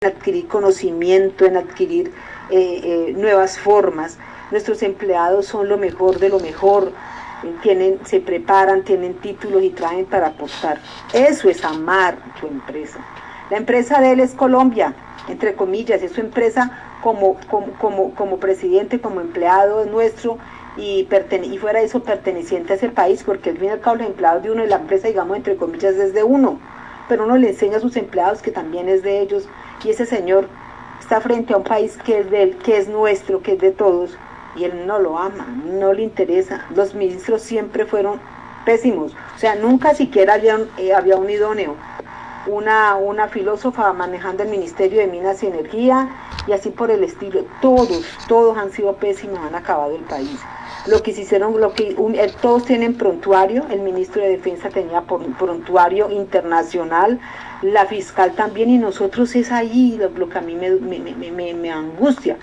adquirir conocimiento, en adquirir nuevas formas. Nuestros empleados son lo mejor de lo mejor, se preparan, tienen títulos y traen para aportar. Eso es amar tu empresa. La empresa de él es Colombia, entre comillas, es su empresa como presidente, como empleado es nuestro, y fuera de eso perteneciente a ese país, porque al fin y al cabo los empleados de uno y la empresa, digamos, entre comillas, es de uno, pero uno le enseña a sus empleados que también es de ellos, y ese señor está frente a un país que es de él, que es nuestro, que es de todos, y él no lo ama, no le interesa. Los ministros siempre fueron pésimos, o sea, nunca siquiera había un idóneo. Una filósofa manejando el Ministerio de Minas y Energía, y así por el estilo. Todos han sido pésimos, han acabado el país. Lo que se hicieron, todos tienen prontuario, el ministro de Defensa tenía prontuario internacional, la fiscal también, y nosotros es ahí lo que a mí me angustia,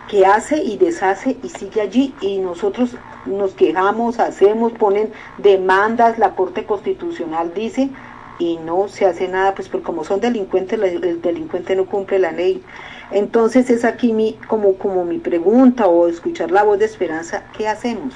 que hace y deshace y sigue allí, y nosotros nos quejamos, ponen demandas, la Corte Constitucional dice, y no se hace nada, pues porque como son delincuentes, el delincuente no cumple la ley. Entonces es aquí como mi pregunta, o escuchar la voz de esperanza. ¿Qué hacemos?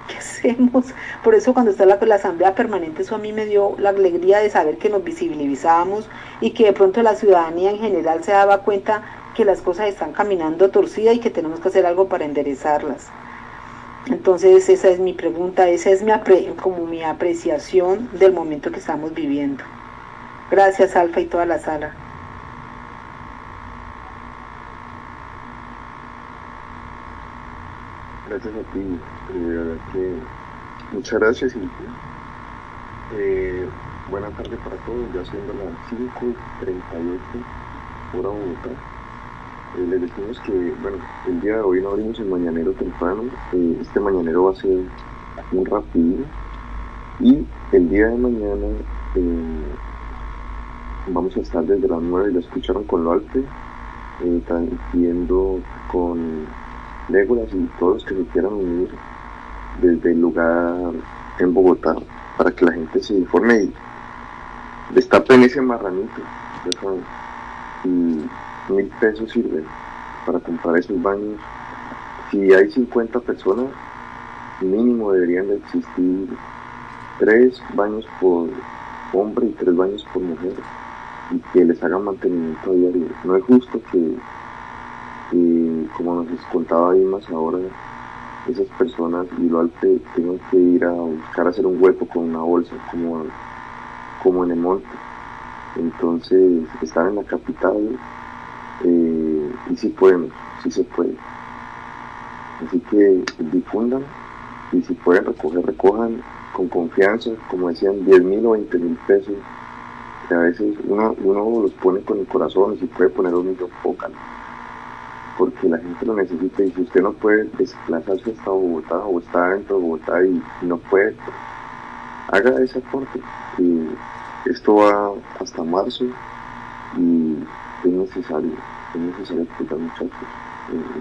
¿Qué hacemos? Por eso cuando está la Asamblea Permanente, eso a mí me dio la alegría de saber que nos visibilizábamos, y que de pronto la ciudadanía en general se daba cuenta que las cosas están caminando torcidas y que tenemos que hacer algo para enderezarlas. Entonces esa es mi pregunta, esa es mi apreciación del momento que estamos viviendo. Gracias, Alfa, y toda la sala. Gracias a ti, muchas gracias, Silvia. Buenas tardes para todos, ya siendo las 5:38 hora Bogotá. Les decimos que, bueno, el día de hoy no abrimos el mañanero temprano, este mañanero va a ser muy rápido, y el día de mañana vamos a estar desde las 9, ya escucharon con Loalpe, transmitiendo con Legolas y todos los que se quieran unir desde el lugar en Bogotá, para que la gente se informe y destapen ese marranito, ya saben, y 1,000 pesos sirven para comprar esos baños. Si hay 50 personas, mínimo deberían de existir 3 baños por hombre y 3 baños por mujer, y que les hagan mantenimiento a diario. No es justo que como nos contaba ahí más ahora, esas personas y lo alto tengan que ir a buscar hacer un hueco con una bolsa como en el monte. Entonces, estar en la capital, y sí se puede. Así que difundan, y si pueden recojan con confianza, como decían, 10,000 o 20,000 pesos, que a veces uno los pone con el corazón, y si puede poner 1,000,000, póngalo, porque la gente lo necesita. Y si usted no puede desplazarse hasta Bogotá, o está dentro de Bogotá y no puede, haga ese aporte. Esto va hasta marzo, y es necesario escuchar, muchachos,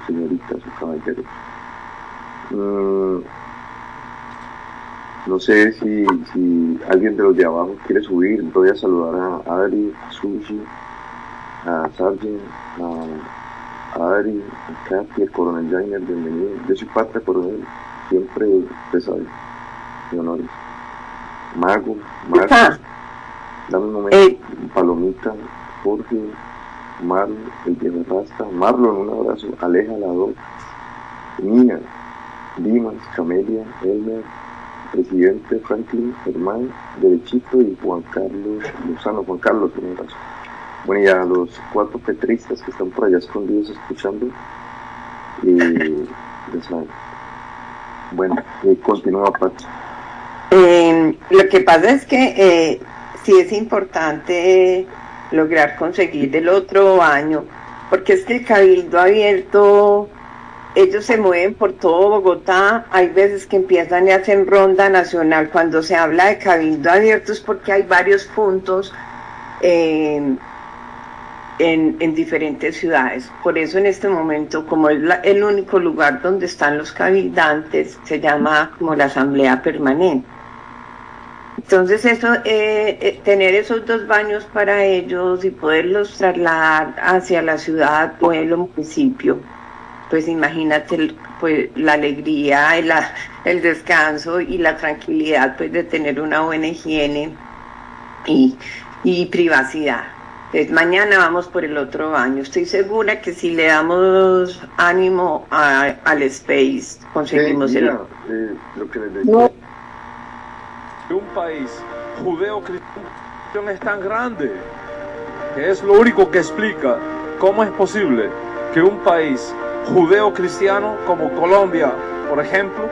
señoritas o caballeros. No sé si alguien de los de abajo quiere subir. Voy a saludar a Adri, a Sushi, a Sargent, a Adri, a Katy, el Coronel Jainer, bienvenido. Yo soy Patria Coronel, siempre, usted sabe, mi honor. Mago, Marcos, dame un momento. Palomita, Jorge, Marlon, el viejo Rasta, Marlon, un abrazo. Aleja, la dos, Nina, Dimas, Camelia, Elmer, presidente Franklin, Germán, Derechito, y Juan Carlos Lozano. Juan Carlos, un abrazo. Bueno, y a los 4 petristas que están por allá escondidos escuchando, ya saben. Bueno, continúa, Pacho. Lo que pasa es que sí es importante lograr conseguir el otro baño, porque es que el Cabildo Abierto, ellos se mueven por todo Bogotá. Hay veces que empiezan y hacen ronda nacional. Cuando se habla de Cabildo Abierto es porque hay varios puntos en diferentes ciudades. Por eso en este momento, como es el único lugar donde están los cabildantes, se llama como la Asamblea Permanente. Entonces eso, tener esos 2 baños para ellos y poderlos trasladar hacia la ciudad, pueblo, municipio, pues imagínate pues, la alegría, el descanso y la tranquilidad pues, de tener una buena higiene y privacidad. Entonces, mañana vamos por el otro baño. Estoy segura que si le damos ánimo al space, conseguimos lo que les decía. No. Un país judeo-cristiano es tan grande que es lo único que explica cómo es posible que un país judeo-cristiano como Colombia, por ejemplo,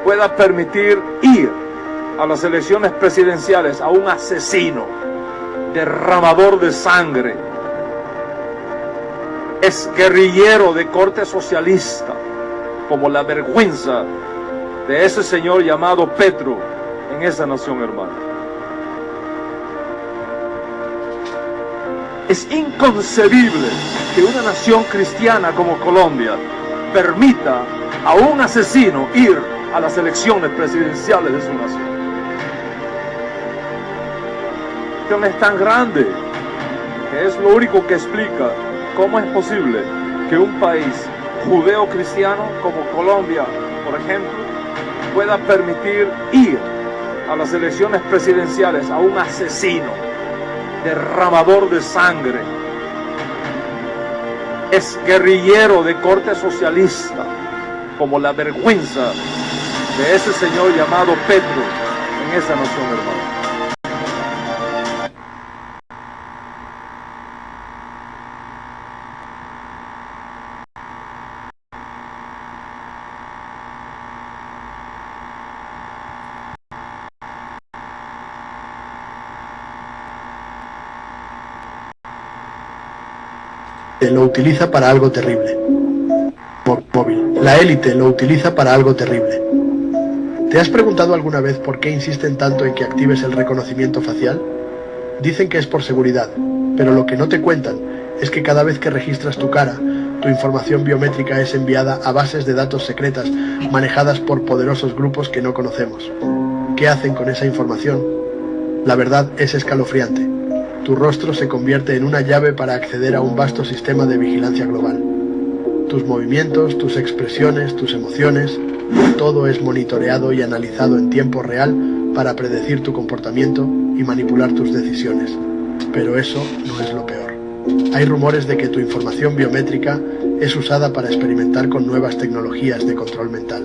pueda permitir ir a las elecciones presidenciales a un asesino, derramador de sangre, es guerrillero de corte socialista, como la vergüenza de ese señor llamado Petro en esa nación, hermano. Es inconcebible que una nación cristiana como Colombia permita a un asesino ir a las elecciones presidenciales de su nación. La nación es tan grande que es lo único que explica cómo es posible que un país judeo-cristiano como Colombia, por ejemplo, pueda permitir ir a las elecciones presidenciales a un asesino, derramador de sangre, es guerrillero de corte socialista, como la vergüenza de ese señor llamado Petro en esa nación, hermano. Lo utiliza para algo terrible. Móvil. La élite lo utiliza para algo terrible. ¿Te has preguntado alguna vez por qué insisten tanto en que actives el reconocimiento facial? Dicen que es por seguridad, pero lo que no te cuentan es que cada vez que registras tu cara, tu información biométrica es enviada a bases de datos secretas manejadas por poderosos grupos que no conocemos. ¿Qué hacen con esa información? La verdad es escalofriante. Tu rostro se convierte en una llave para acceder a un vasto sistema de vigilancia global. Tus movimientos, tus expresiones, tus emociones, todo es monitoreado y analizado en tiempo real para predecir tu comportamiento y manipular tus decisiones. Pero eso no es lo peor. Hay rumores de que tu información biométrica es usada para experimentar con nuevas tecnologías de control mental,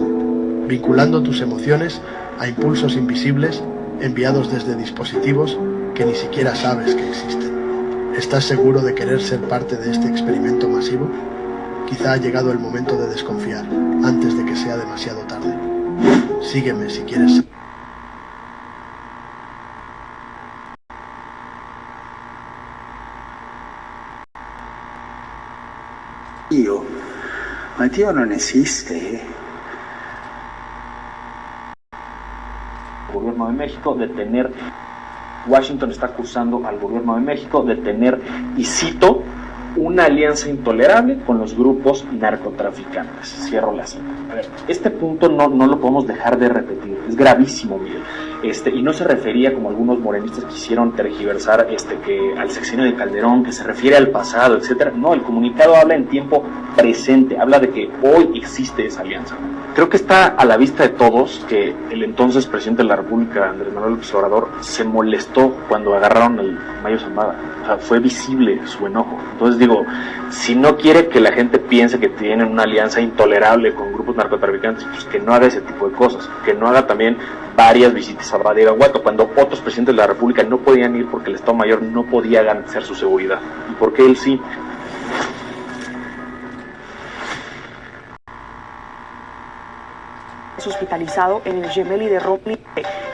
vinculando tus emociones a impulsos invisibles enviados desde dispositivos que ni siquiera sabes que existen. ¿Estás seguro de querer ser parte de este experimento masivo? Quizá ha llegado el momento de desconfiar, antes de que sea demasiado tarde. Sígueme si quieres. Ma Dio non esiste. El gobierno de México de tener, Washington está acusando al gobierno de México de tener, y cito, una alianza intolerable con los grupos narcotraficantes. Cierro la cita. A ver, este punto no lo podemos dejar de repetir, es gravísimo, Miguel. Y no se refería, como algunos morenistas quisieron tergiversar, que al sexenio de Calderón, que se refiere al pasado, etcétera. No, el comunicado habla en tiempo presente, habla de que hoy existe esa alianza. Creo que está a la vista de todos que el entonces presidente de la República, Andrés Manuel López Obrador, se molestó cuando agarraron al Mayo Zambada. O sea, fue visible su enojo. Entonces digo, si no quiere que la gente piense que tienen una alianza intolerable con grupos narcotraficantes, pues que no haga ese tipo de cosas, que no haga también varias visitas a Badiraguato, cuando otros presidentes de la República no podían ir porque el Estado Mayor no podía garantizar su seguridad. ¿Y por qué él sí? Hospitalizado en el Gemelli de Roma,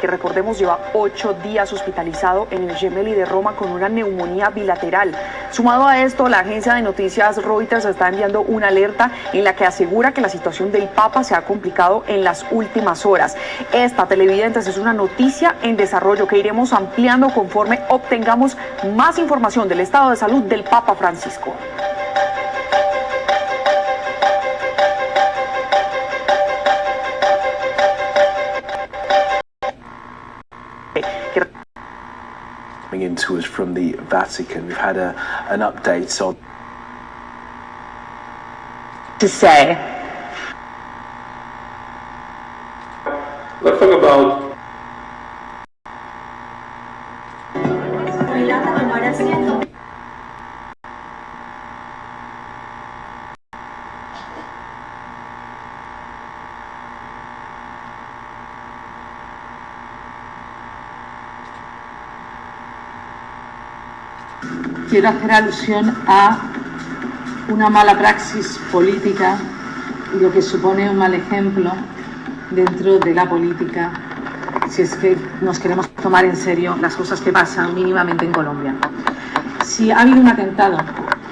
que recordemos lleva 8 días hospitalizado en el Gemelli de Roma con una neumonía bilateral. Sumado a esto, la agencia de noticias Reuters está enviando una alerta en la que asegura que la situación del Papa se ha complicado en las últimas horas. Esta, televidentes, es una noticia en desarrollo que iremos ampliando conforme obtengamos más información del estado de salud del Papa Francisco. into us from the Vatican. We've had an update on To say. Let's talk about quiero hacer alusión a una mala praxis política y lo que supone un mal ejemplo dentro de la política, si es que nos queremos tomar en serio las cosas que pasan mínimamente en Colombia. Si ha habido un atentado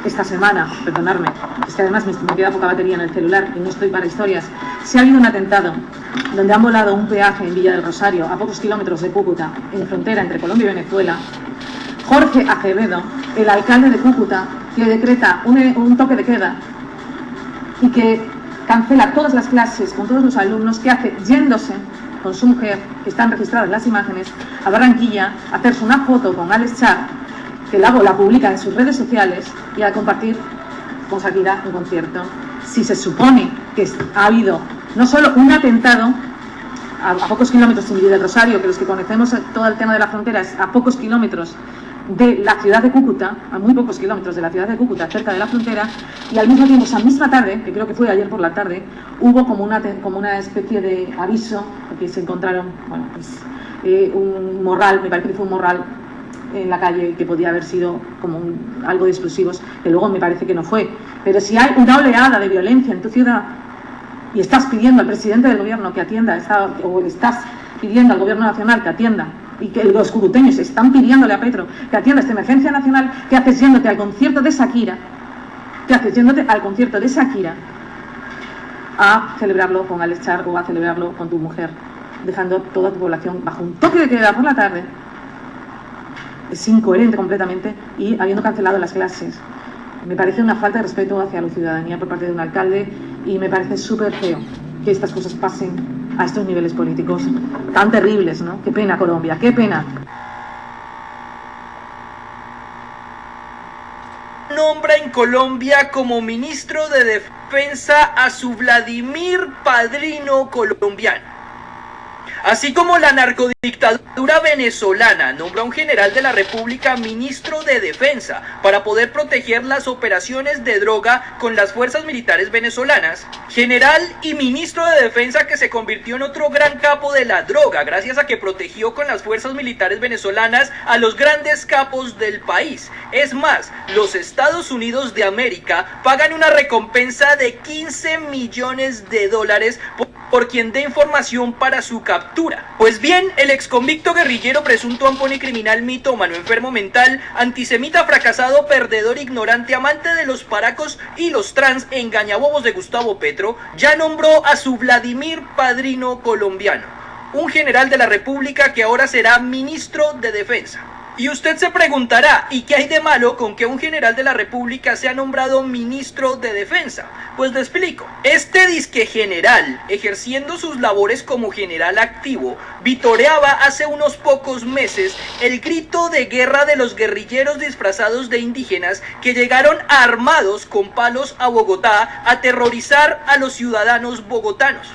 esta semana, perdonadme, es que además me queda poca batería en el celular y no estoy para historias, si ha habido un atentado donde han volado un peaje en Villa del Rosario, a pocos kilómetros de Cúcuta, en frontera entre Colombia y Venezuela, Jorge Acevedo, el alcalde de Cúcuta, que decreta un toque de queda y que cancela todas las clases con todos los alumnos, que hace yéndose con su mujer, que están registradas las imágenes, a Barranquilla, a hacerse una foto con Alex Char, que luego la publica en sus redes sociales y a compartir con Shakira un concierto. Si se supone que ha habido no solo un atentado a pocos kilómetros en Villa del Rosario, que los que conocemos todo el tema de la frontera es a pocos kilómetros de la ciudad de Cúcuta, a muy pocos kilómetros de la ciudad de Cúcuta, cerca de la frontera, y al mismo tiempo, esa misma tarde, que creo que fue ayer por la tarde, hubo como una especie de aviso, porque se encontraron, bueno, pues, un morral, me parece que fue un morral en la calle, que podía haber sido como algo de explosivos, que luego me parece que no fue. Pero si hay una oleada de violencia en tu ciudad y estás pidiendo al presidente del gobierno que atienda, o estás pidiendo al gobierno nacional que atienda, y que los cucuteños están pidiéndole a Petro que atienda esta emergencia nacional, ¿qué haces yéndote al concierto de Shakira? ¿Qué haces yéndote al concierto de Shakira a celebrarlo con Alex Char o a celebrarlo con tu mujer, dejando toda tu población bajo un toque de queda por la tarde? Es incoherente completamente, y habiendo cancelado las clases. Me parece una falta de respeto hacia la ciudadanía por parte de un alcalde, y me parece súper feo que estas cosas pasen a estos niveles políticos tan terribles, ¿no? Qué pena, Colombia, qué pena. Nombra en Colombia como ministro de Defensa a su Vladimir padrino colombiano. Así como la narcodictadura venezolana nombra a un general de la República ministro de Defensa para poder proteger las operaciones de droga con las fuerzas militares venezolanas, general y ministro de Defensa que se convirtió en otro gran capo de la droga gracias a que protegió con las fuerzas militares venezolanas a los grandes capos del país. Es más, los Estados Unidos de América pagan una recompensa de $15 millones por quien dé información para su captura. Pues bien, el exconvicto guerrillero, presunto ampón y criminal mitómano, enfermo mental, antisemita fracasado, perdedor, ignorante, amante de los paracos y los trans, engañabobos de Gustavo Petro, ya nombró a su Vladimir padrino colombiano, un general de la República que ahora será ministro de Defensa. Y usted se preguntará, ¿y qué hay de malo con que un general de la República sea nombrado ministro de Defensa? Pues le explico. Este disque general, ejerciendo sus labores como general activo, vitoreaba hace unos pocos meses el grito de guerra de los guerrilleros disfrazados de indígenas que llegaron armados con palos a Bogotá a aterrorizar a los ciudadanos bogotanos.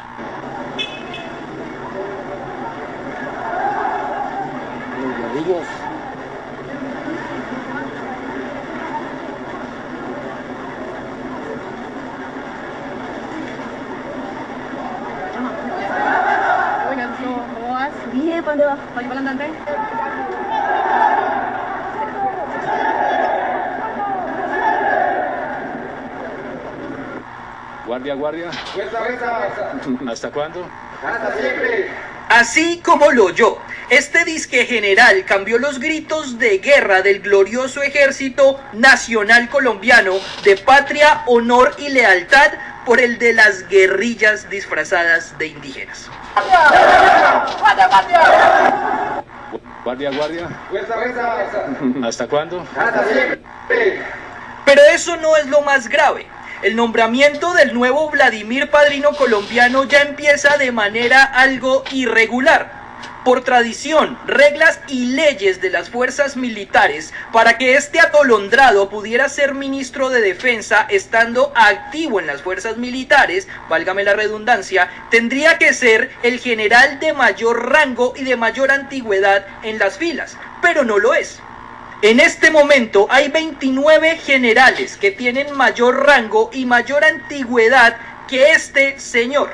Bien, ¿para dónde vas? ¿Para ir para el andante? Guardia, guardia. ¿Hasta cuándo? ¡Hasta siempre! Así como lo oyó, este disque general cambió los gritos de guerra del glorioso Ejército Nacional Colombiano de patria, honor y lealtad por el de las guerrillas disfrazadas de indígenas. Guardia, guardia. ¿Hasta cuándo? ¡Hasta siempre! Pero eso no es lo más grave. El nombramiento del nuevo Vladimir padrino colombiano ya empieza de manera algo irregular. por tradición, reglas y leyes de las fuerzas militares, para que este atolondrado pudiera ser ministro de Defensa estando activo en las fuerzas militares, válgame la redundancia, tendría que ser el general de mayor rango y de mayor antigüedad en las filas, pero no lo es. En este momento hay 29 generales que tienen mayor rango y mayor antigüedad que este señor.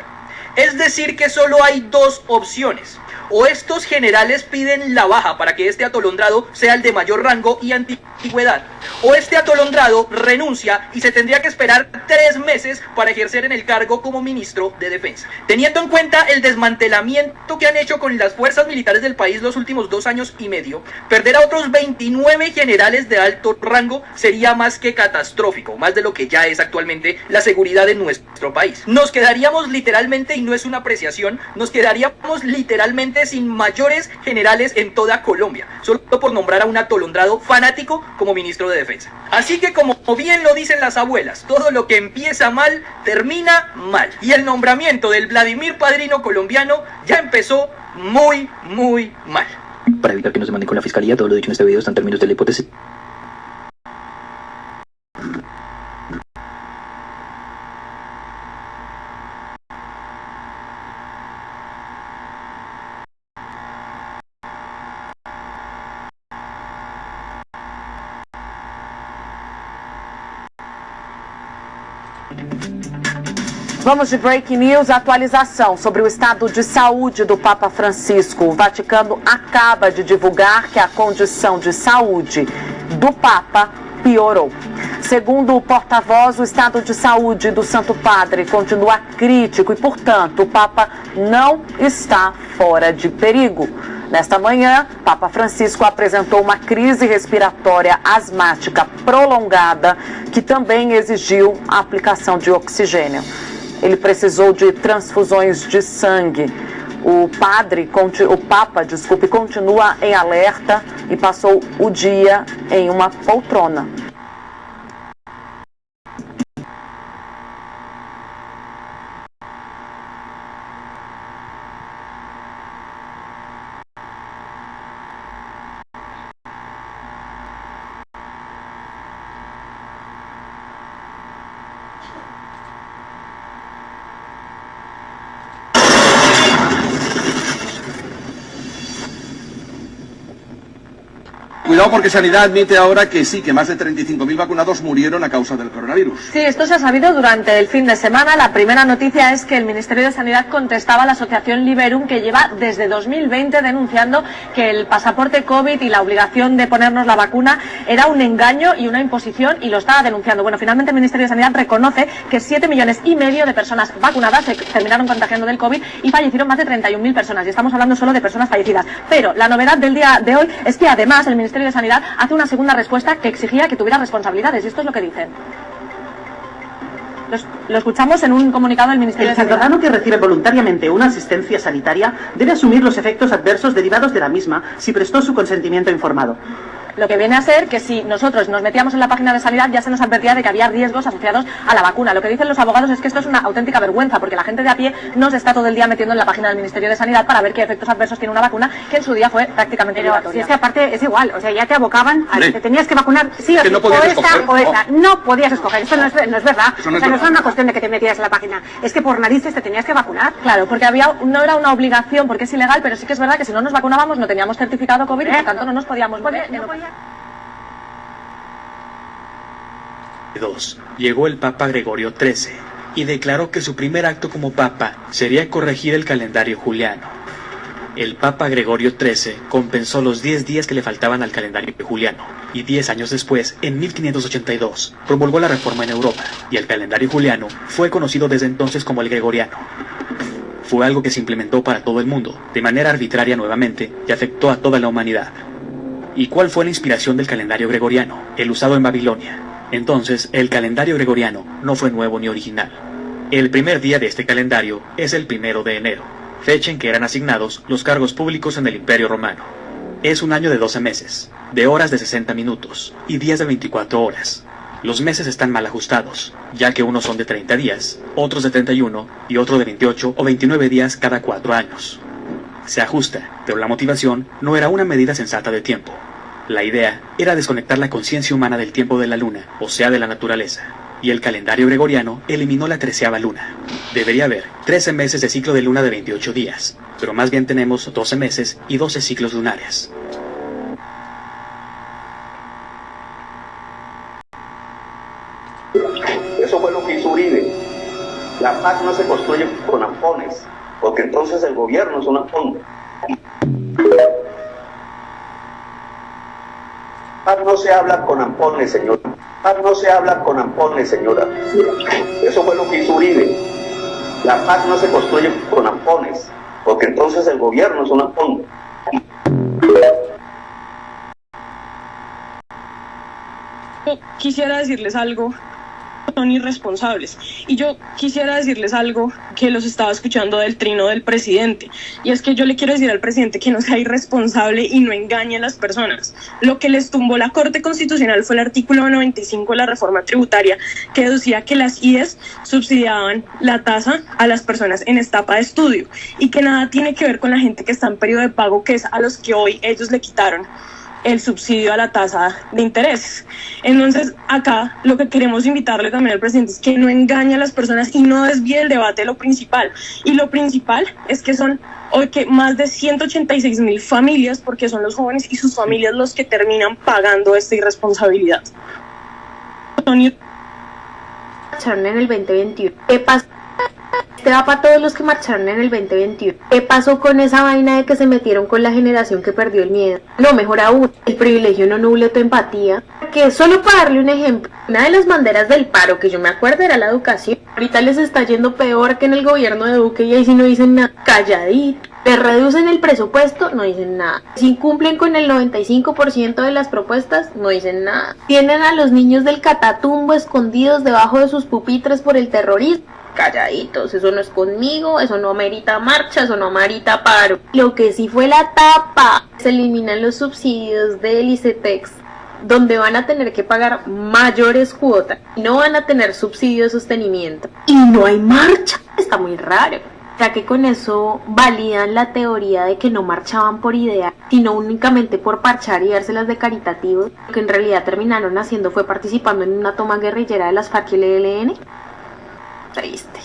Es decir que solo hay dos opciones. O estos generales piden la baja para que este atolondrado sea el de mayor rango y antigüedad, o este atolondrado renuncia y se tendría que esperar 3 meses para ejercer en el cargo como ministro de Defensa. Teniendo en cuenta el desmantelamiento que han hecho con las fuerzas militares del país los últimos 2 años y medio, perder a otros 29 generales de alto rango sería más que catastrófico, más de lo que ya es actualmente la seguridad en nuestro país. Nos quedaríamos literalmente, y no es una apreciación, nos quedaríamos literalmente sin mayores generales en toda Colombia, solo por nombrar a un atolondrado fanático como ministro de Defensa. Así que, como bien lo dicen las abuelas, todo lo que empieza mal, termina mal. Y el nombramiento del Vladimir Padrino colombiano ya empezó muy mal. Para evitar que nos demanden con la fiscalía, todo lo dicho en este video está en términos de la hipótesis. Vamos de breaking news, atualização sobre o estado de saúde do Papa Francisco. O Vaticano acaba de divulgar que a condição de saúde do Papa piorou. Segundo o porta-voz, o estado de saúde do Santo Padre continua crítico e, portanto, o Papa não está fora de perigo. Nesta manhã, Papa Francisco apresentou uma crise respiratória asmática prolongada que também exigiu a aplicação de oxigênio. Ele precisou de transfusões de sangue. O Papa continua em alerta e passou o dia em uma poltrona. Cuidado porque Sanidad admite ahora que sí, que más de 35.000 vacunados murieron a causa del coronavirus. Sí, esto se ha sabido durante el fin de semana. La primera noticia es que el Ministerio de Sanidad contestaba a la asociación Liberum, que lleva desde 2020 denunciando que el pasaporte COVID y la obligación de ponernos la vacuna era un engaño y una imposición, y lo estaba denunciando. Bueno, finalmente el Ministerio de Sanidad reconoce que 7,5 millones de personas vacunadas se terminaron contagiando del COVID y fallecieron más de 31.000 personas. Y estamos hablando solo de personas fallecidas. Pero la novedad del día de hoy es que además el Ministerio de Sanidad hace una segunda respuesta que exigía que tuviera responsabilidades, y esto es lo que dicen. Lo escuchamos en un comunicado del Ministerio de Sanidad. El ciudadano que recibe voluntariamente una asistencia sanitaria debe asumir los efectos adversos derivados de la misma si prestó su consentimiento informado. Lo que viene a ser que si nosotros nos metíamos en la página de Sanidad ya se nos advertía de que había riesgos asociados a la vacuna. Lo que dicen los abogados es que esto es una auténtica vergüenza, porque la gente de a pie no se está todo el día metiendo en la página del Ministerio de Sanidad para ver qué efectos adversos tiene una vacuna que en su día fue prácticamente obligatoria. Si es que aparte es igual, o sea, ya te abocaban a que te tenías que vacunar sí o sí, no o esta escoger, o esta. No podías escoger, esto no es verdad. Eso no o sea, es no es una cuestión de que te metieras en la página, es que por narices te tenías que vacunar. Claro, porque no era una obligación, porque es ilegal, pero sí que es verdad que si no nos vacunábamos no teníamos certificado COVID y por tanto no nos podíamos mover. Llegó el Papa Gregorio XIII y declaró que su primer acto como Papa sería corregir el calendario juliano. El Papa Gregorio XIII compensó los 10 días que le faltaban al calendario juliano, y 10 años después, en 1582, promulgó la reforma en Europa, y el calendario juliano fue conocido desde entonces como el gregoriano. Fue algo que se implementó para todo el mundo, de manera arbitraria nuevamente, y afectó a toda la humanidad. ¿Y cuál fue la inspiración del calendario gregoriano? El usado en Babilonia. Entonces, el calendario gregoriano no fue nuevo ni original. El primer día de este calendario es el 1 de enero, fecha en que eran asignados los cargos públicos en el Imperio Romano. Es un año de 12 meses, de horas de 60 minutos y días de 24 horas. Los meses están mal ajustados, ya que unos son de 30 días, otros de 31 y otro de 28 o 29 días cada 4 años. se ajusta, pero la motivación no era una medida sensata de tiempo. La idea era desconectar la conciencia humana del tiempo de la luna, o sea, de la naturaleza. Y el calendario gregoriano eliminó la 13ª luna. Debería haber 13 meses de ciclo de luna de 28 días, pero más bien tenemos 12 meses y 12 ciclos lunares. Eso fue lo que hizo Uribe. La paz no se construye con ampones, porque entonces el gobierno es un ampón. Paz no se habla con ampones, señora. Paz no se habla con ampones, señora. Eso fue lo que hizo Uribe. La paz no se construye con ampones, porque entonces el gobierno es un ampón. Quisiera decirles algo. Son irresponsables. Y yo quisiera decirles algo que los estaba escuchando del trino del presidente. Y es que yo le quiero decir al presidente que no sea irresponsable y no engañe a las personas. Lo que les tumbó la Corte Constitucional fue el artículo 95 de la reforma tributaria, que decía que las IES subsidiaban la tasa a las personas en etapa de estudio y que nada tiene que ver con la gente que está en periodo de pago, que es a los que hoy ellos le quitaron el subsidio a la tasa de intereses. Entonces, acá lo que queremos invitarle también al presidente es que no engañe a las personas y no desvíe el debate de lo principal. Y lo principal es que son hoy que más de 186.000 familias, porque son los jóvenes y sus familias los que terminan pagando esta irresponsabilidad. Marcharon en el 2021. ¿Qué pasó? Este va para todos los que marcharon en el 2021. ¿Qué pasó con esa vaina de que se metieron con la generación que perdió el miedo? No, mejor aún, el privilegio no nuble tu empatía. Que solo para darle un ejemplo, una de las banderas del paro que yo me acuerdo era la educación. Ahorita les está yendo peor que en el gobierno de Duque y ahí sí no dicen nada. Calladito. Les reducen el presupuesto, no dicen nada. Si incumplen con el 95% de las propuestas, no dicen nada. Tienen a los niños del Catatumbo escondidos debajo de sus pupitres por el terrorismo. Calladitos, eso no es conmigo, eso no amerita marcha, eso no amerita paro. Lo que sí fue la tapa, se eliminan los subsidios del ICETEX, donde van a tener que pagar mayores cuotas, no van a tener subsidio de sostenimiento. Y no hay marcha, está muy raro. Ya que con eso validan la teoría de que no marchaban por idea, sino únicamente por parchar y dárselas de caritativos. Lo que en realidad terminaron haciendo fue participando en una toma guerrillera de las FARC y el ELN. Triste.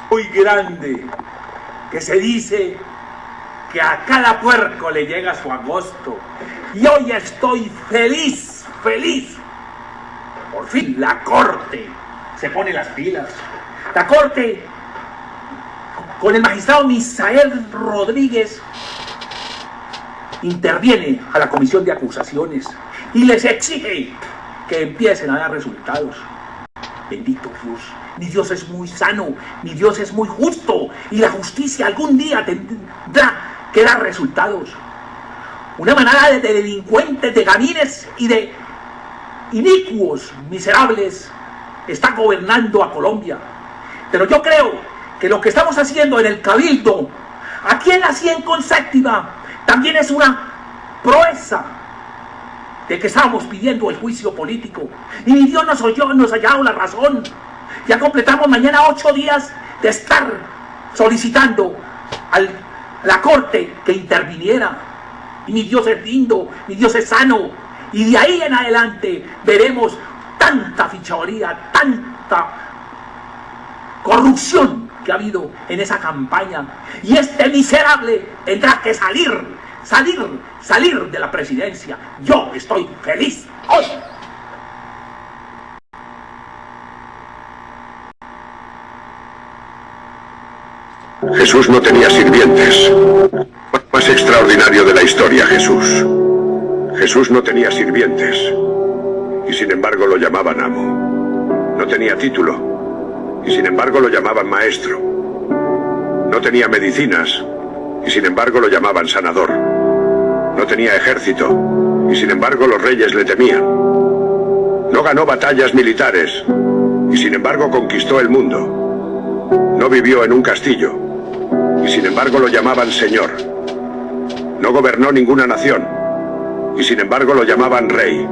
Muy grande, que se dice que a cada puerco le llega su agosto. Y hoy estoy feliz, feliz. Por fin la Corte se pone las pilas. La Corte, con el magistrado Misael Rodríguez, interviene a la comisión de acusaciones y les exige que empiecen a dar resultados. Bendito Dios, mi Dios es muy sano, mi Dios es muy justo y la justicia algún día tendrá que dar resultados. Una manada de delincuentes, de gamines y de inicuos miserables está gobernando a Colombia. Pero yo creo que lo que estamos haciendo en el Cabildo, aquí en la 100 con séptima, también es una proeza de que estábamos pidiendo el juicio político. Y mi Dios nos oyó, nos ha dado la razón. Ya completamos mañana 8 días de estar solicitando a la Corte que interviniera. Y mi Dios es lindo, mi Dios es sano. Y de ahí en adelante veremos tanta fichadoría, tanta corrupción que ha habido en esa campaña. Y este miserable tendrá que salir de la presidencia. Yo estoy feliz hoy. Jesús no tenía sirvientes. Más extraordinario de la historia, Jesús. Jesús no tenía sirvientes. Y sin embargo lo llamaban amo. No tenía título. Y sin embargo lo llamaban maestro. No tenía medicinas. Y sin embargo lo llamaban sanador. No tenía ejército. Y sin embargo los reyes le temían. No ganó batallas militares. Y sin embargo conquistó el mundo. No vivió en un castillo. Y sin embargo lo llamaban Señor. No gobernó ninguna nación. Y sin embargo lo llamaban Rey.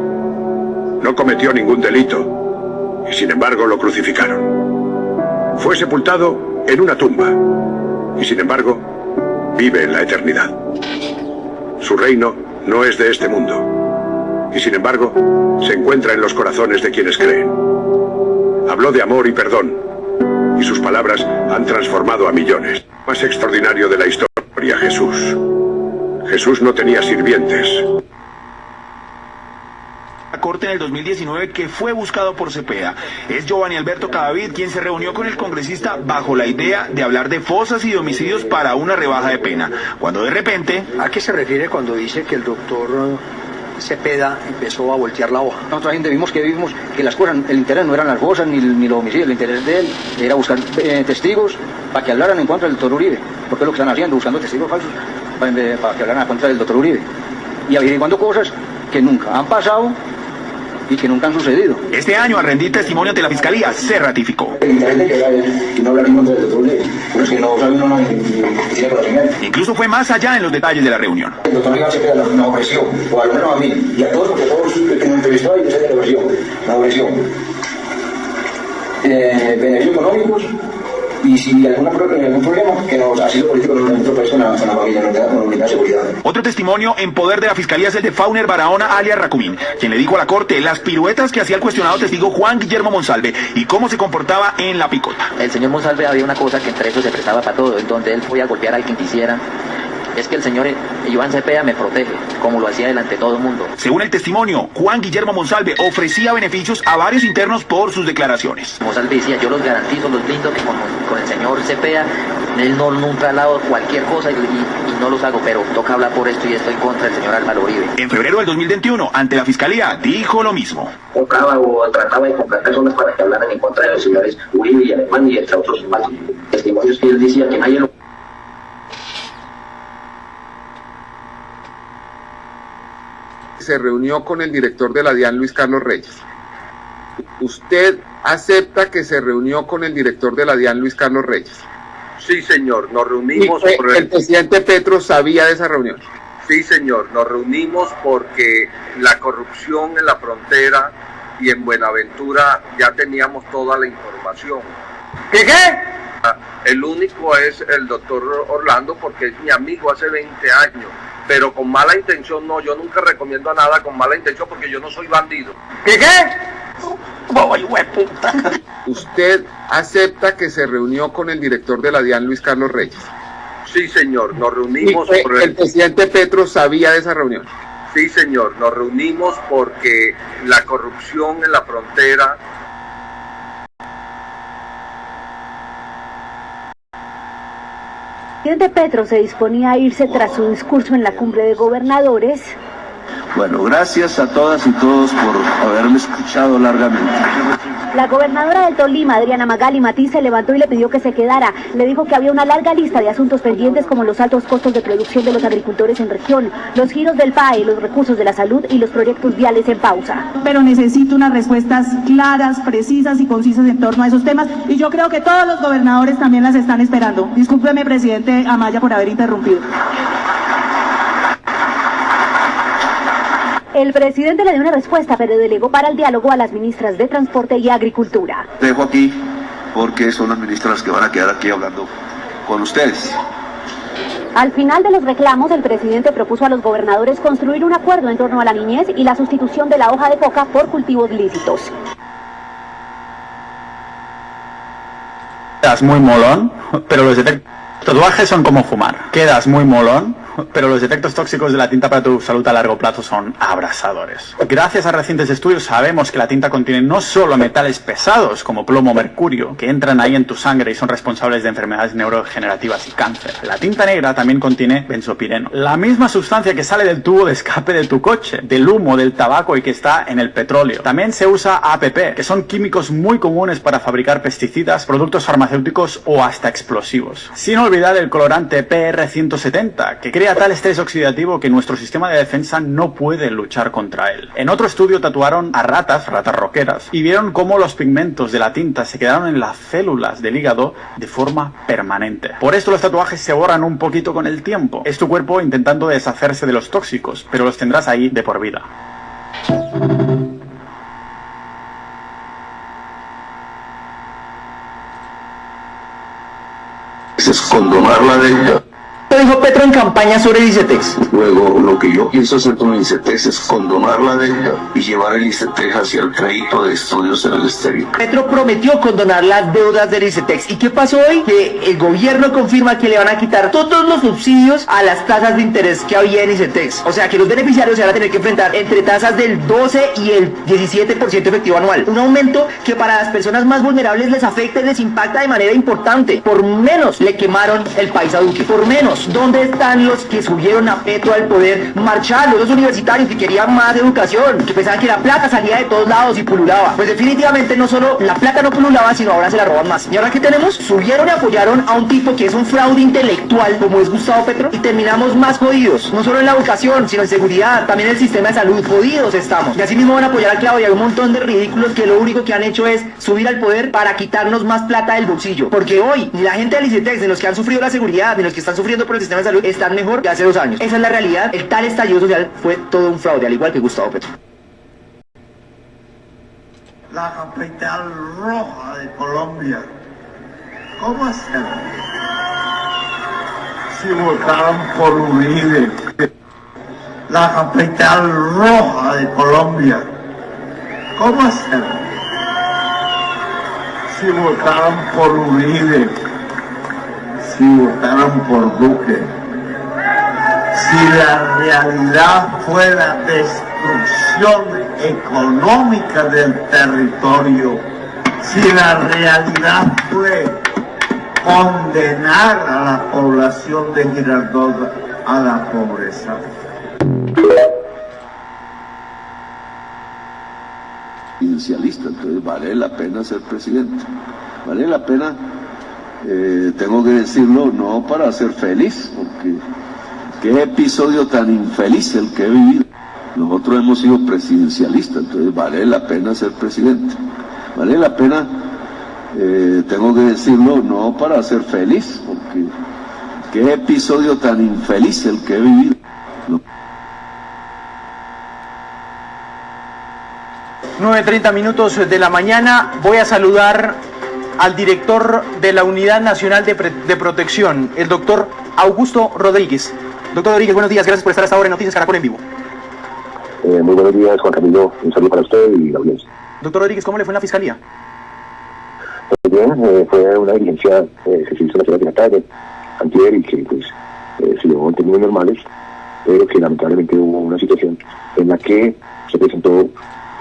No cometió ningún delito y sin embargo lo crucificaron. Fue sepultado en una tumba y sin embargo vive en la eternidad. Su reino no es de este mundo y sin embargo se encuentra en los corazones de quienes creen. Habló de amor y perdón y sus palabras han transformado a millones. Más extraordinario de la historia, Jesús. Jesús no tenía sirvientes. La Corte en el 2019 que fue buscado por Cepeda. Es Giovanni Alberto Cadavid quien se reunió con el congresista bajo la idea de hablar de fosas y de homicidios para una rebaja de pena. Cuando de repente... ¿A qué se refiere cuando dice que el doctor Cepeda empezó a voltear la hoja? Nosotros gente vimos que las cosas, el interés no eran las fosas ni los homicidios, el interés de él era buscar testigos para que hablaran en contra del doctor Uribe. Porque es lo que están haciendo, buscando testigos falsos para que hablaran en contra del doctor Uribe. Y averiguando cosas que nunca han pasado y que nunca han sucedido. Este año, al rendir testimonio ante la Fiscalía, se ratificó. Incluso fue más allá en los detalles de la reunión. El doctor Iván Cepeda nos ofreció, o al menos a mí, y a todos, porque todos que nos entrevistó, y usted nos ofreció beneficios económicos, y si algún problema, que nos asilo político no nos entró con la familia, nos da seguridad. Otro testimonio en poder de la Fiscalía es el de Fauner Barahona alias Racumín, quien le dijo a la Corte las piruetas que hacía el cuestionado testigo Juan Guillermo Monsalve y cómo se comportaba en la picota. El señor Monsalve había una cosa que entre eso se prestaba para todo, en donde él podía golpear al quien quisiera. Es que el señor Iván Cepeda me protege, como lo hacía delante de todo el mundo. Según el testimonio, Juan Guillermo Monsalve ofrecía beneficios a varios internos por sus declaraciones. Monsalve decía, yo los garantizo, los blindo, que con el señor Cepeda, él nunca ha hablado cualquier cosa y no los hago, pero toca hablar por esto y estoy contra el señor Álvaro Uribe. En febrero del 2021, ante la Fiscalía, dijo lo mismo. Tocaba o trataba de comprar personas para que hablaran en contra de los señores Uribe y Alemán y entre otros más testimonios que él decía que nadie lo... Se reunió con el director de la DIAN, Luis Carlos Reyes. ¿Usted acepta que se reunió con el director de la DIAN, Luis Carlos Reyes? Sí, señor, nos reunimos... ¿El presidente Petro sabía de esa reunión? Sí, señor, nos reunimos porque la corrupción en la frontera y en Buenaventura ya teníamos toda la información. ¿Qué? El único es el doctor Orlando porque es mi amigo hace 20 años. Pero con mala intención no, yo nunca recomiendo a nada con mala intención porque yo no soy bandido. ¿Qué? ¿Usted acepta que se reunió con el director de la DIAN, Luis Carlos Reyes? Sí, señor, nos reunimos... ¿El presidente Petro sabía de esa reunión? Sí, señor, nos reunimos porque la corrupción en la frontera... El presidente Petro se disponía a irse tras su discurso en la cumbre de gobernadores. Bueno, gracias a todas y todos por haberme escuchado largamente. La gobernadora del Tolima, Adriana Magali Matiz, se levantó y le pidió que se quedara. Le dijo que había una larga lista de asuntos pendientes como los altos costos de producción de los agricultores en región, los giros del PAE, los recursos de la salud y los proyectos viales en pausa. Pero necesito unas respuestas claras, precisas y concisas en torno a esos temas y yo creo que todos los gobernadores también las están esperando. Discúlpeme, presidente Amaya, por haber interrumpido. El presidente le dio una respuesta, pero delegó para el diálogo a las ministras de Transporte y Agricultura. Dejo aquí porque son las ministras que van a quedar aquí hablando con ustedes. Al final de los reclamos, el presidente propuso a los gobernadores construir un acuerdo en torno a la niñez y la sustitución de la hoja de coca por cultivos lícitos. Quedas muy molón, pero los tatuajes son como fumar. Quedas muy molón, pero los efectos tóxicos de la tinta para tu salud a largo plazo son abrasadores. Gracias a recientes estudios sabemos que la tinta contiene no solo metales pesados como plomo o mercurio, que entran ahí en tu sangre y son responsables de enfermedades neurodegenerativas y cáncer. La tinta negra también contiene benzopireno, la misma sustancia que sale del tubo de escape de tu coche, del humo, del tabaco y que está en el petróleo. También se usa APP, que son químicos muy comunes para fabricar pesticidas, productos farmacéuticos o hasta explosivos. Sin olvidar el colorante PR170, que crea tal estrés oxidativo que nuestro sistema de defensa no puede luchar contra él. En otro estudio tatuaron a ratas roqueras, y vieron cómo los pigmentos de la tinta se quedaron en las células del hígado de forma permanente. Por esto los tatuajes se borran un poquito con el tiempo. Es tu cuerpo intentando deshacerse de los tóxicos, pero los tendrás ahí de por vida. condonar la deuda. Dijo Petro en campaña sobre el ICETEX. Luego, lo que yo pienso hacer con el ICETEX es condonar la deuda y llevar el ICETEX hacia el crédito de estudios en el exterior. Petro prometió condonar las deudas del ICETEX. ¿Y qué pasó hoy? Que el gobierno confirma que le van a quitar todos los subsidios a las tasas de interés que había en ICETEX. O sea que los beneficiarios se van a tener que enfrentar entre tasas del 12 y el 17% efectivo anual. Un aumento que para las personas más vulnerables les afecta y les impacta de manera importante. Por menos le quemaron el país a Duque. Por menos. ¿Dónde están los que subieron a Petro al poder marchando? Los universitarios que querían más educación, que pensaban que la plata salía de todos lados y pululaba. Pues definitivamente no solo la plata no pululaba, sino ahora se la roban más. ¿Y ahora qué tenemos? Subieron y apoyaron a un tipo que es un fraude intelectual, como es Gustavo Petro, y terminamos más jodidos. No solo en la educación, sino en seguridad, también en el sistema de salud. Jodidos estamos. Y así mismo van a apoyar a Claudia y un montón de ridículos que lo único que han hecho es subir al poder para quitarnos más plata del bolsillo. Porque hoy, ni la gente del ICETEX, ni los que han sufrido la seguridad, ni los que están sufriendo por el sistema de salud están mejor que hace 2 años. Esa es la realidad. El tal estallido social fue todo un fraude, al igual que Gustavo Petro. La capital roja de Colombia. ¿Cómo hacerlo? Si votaron por Uribe. La capital roja de Colombia. ¿Cómo hacerlo? Si votaron por Uribe. Si votaron por Duque, si la realidad fue la destrucción económica del territorio, si la realidad fue condenar a la población de Girardot a la pobreza. Presidencialista, entonces vale la pena ser presidente, vale la pena. Tengo que decirlo, no para ser feliz, porque qué episodio tan infeliz el que he vivido. Nosotros hemos sido presidencialistas, entonces vale la pena ser presidente. Vale la pena, tengo que decirlo, no para ser feliz, porque qué episodio tan infeliz el que he vivido. 9:30 minutos de la mañana. Voy a saludar al director de la Unidad Nacional de Protección, el doctor Augusto Rodríguez. Doctor Rodríguez, buenos días, gracias por estar hasta ahora en Noticias Caracol en vivo. Muy buenos días, Juan Camilo, un saludo para usted y la audiencia. Doctor Rodríguez, ¿cómo le fue en la Fiscalía? Muy bien, fue una diligencia que se hizo la tarde, antier, y que pues se llevó en términos normales, pero que lamentablemente hubo una situación en la que se presentó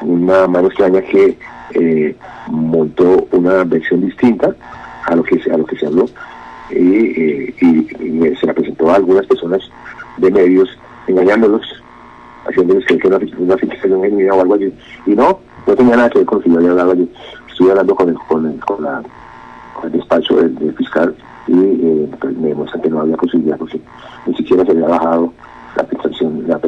una mano extraña que montó una versión distinta a lo que se habló y se la presentó a algunas personas de medios, engañándolos, haciéndoles creer que era una filtración genuina o algo así, y no tenía nada que ver con lo que yo había hablado allí. Estuve hablando con el despacho del fiscal y pues me demuestran que no había posibilidad, porque ni siquiera se había bajado la filtración, la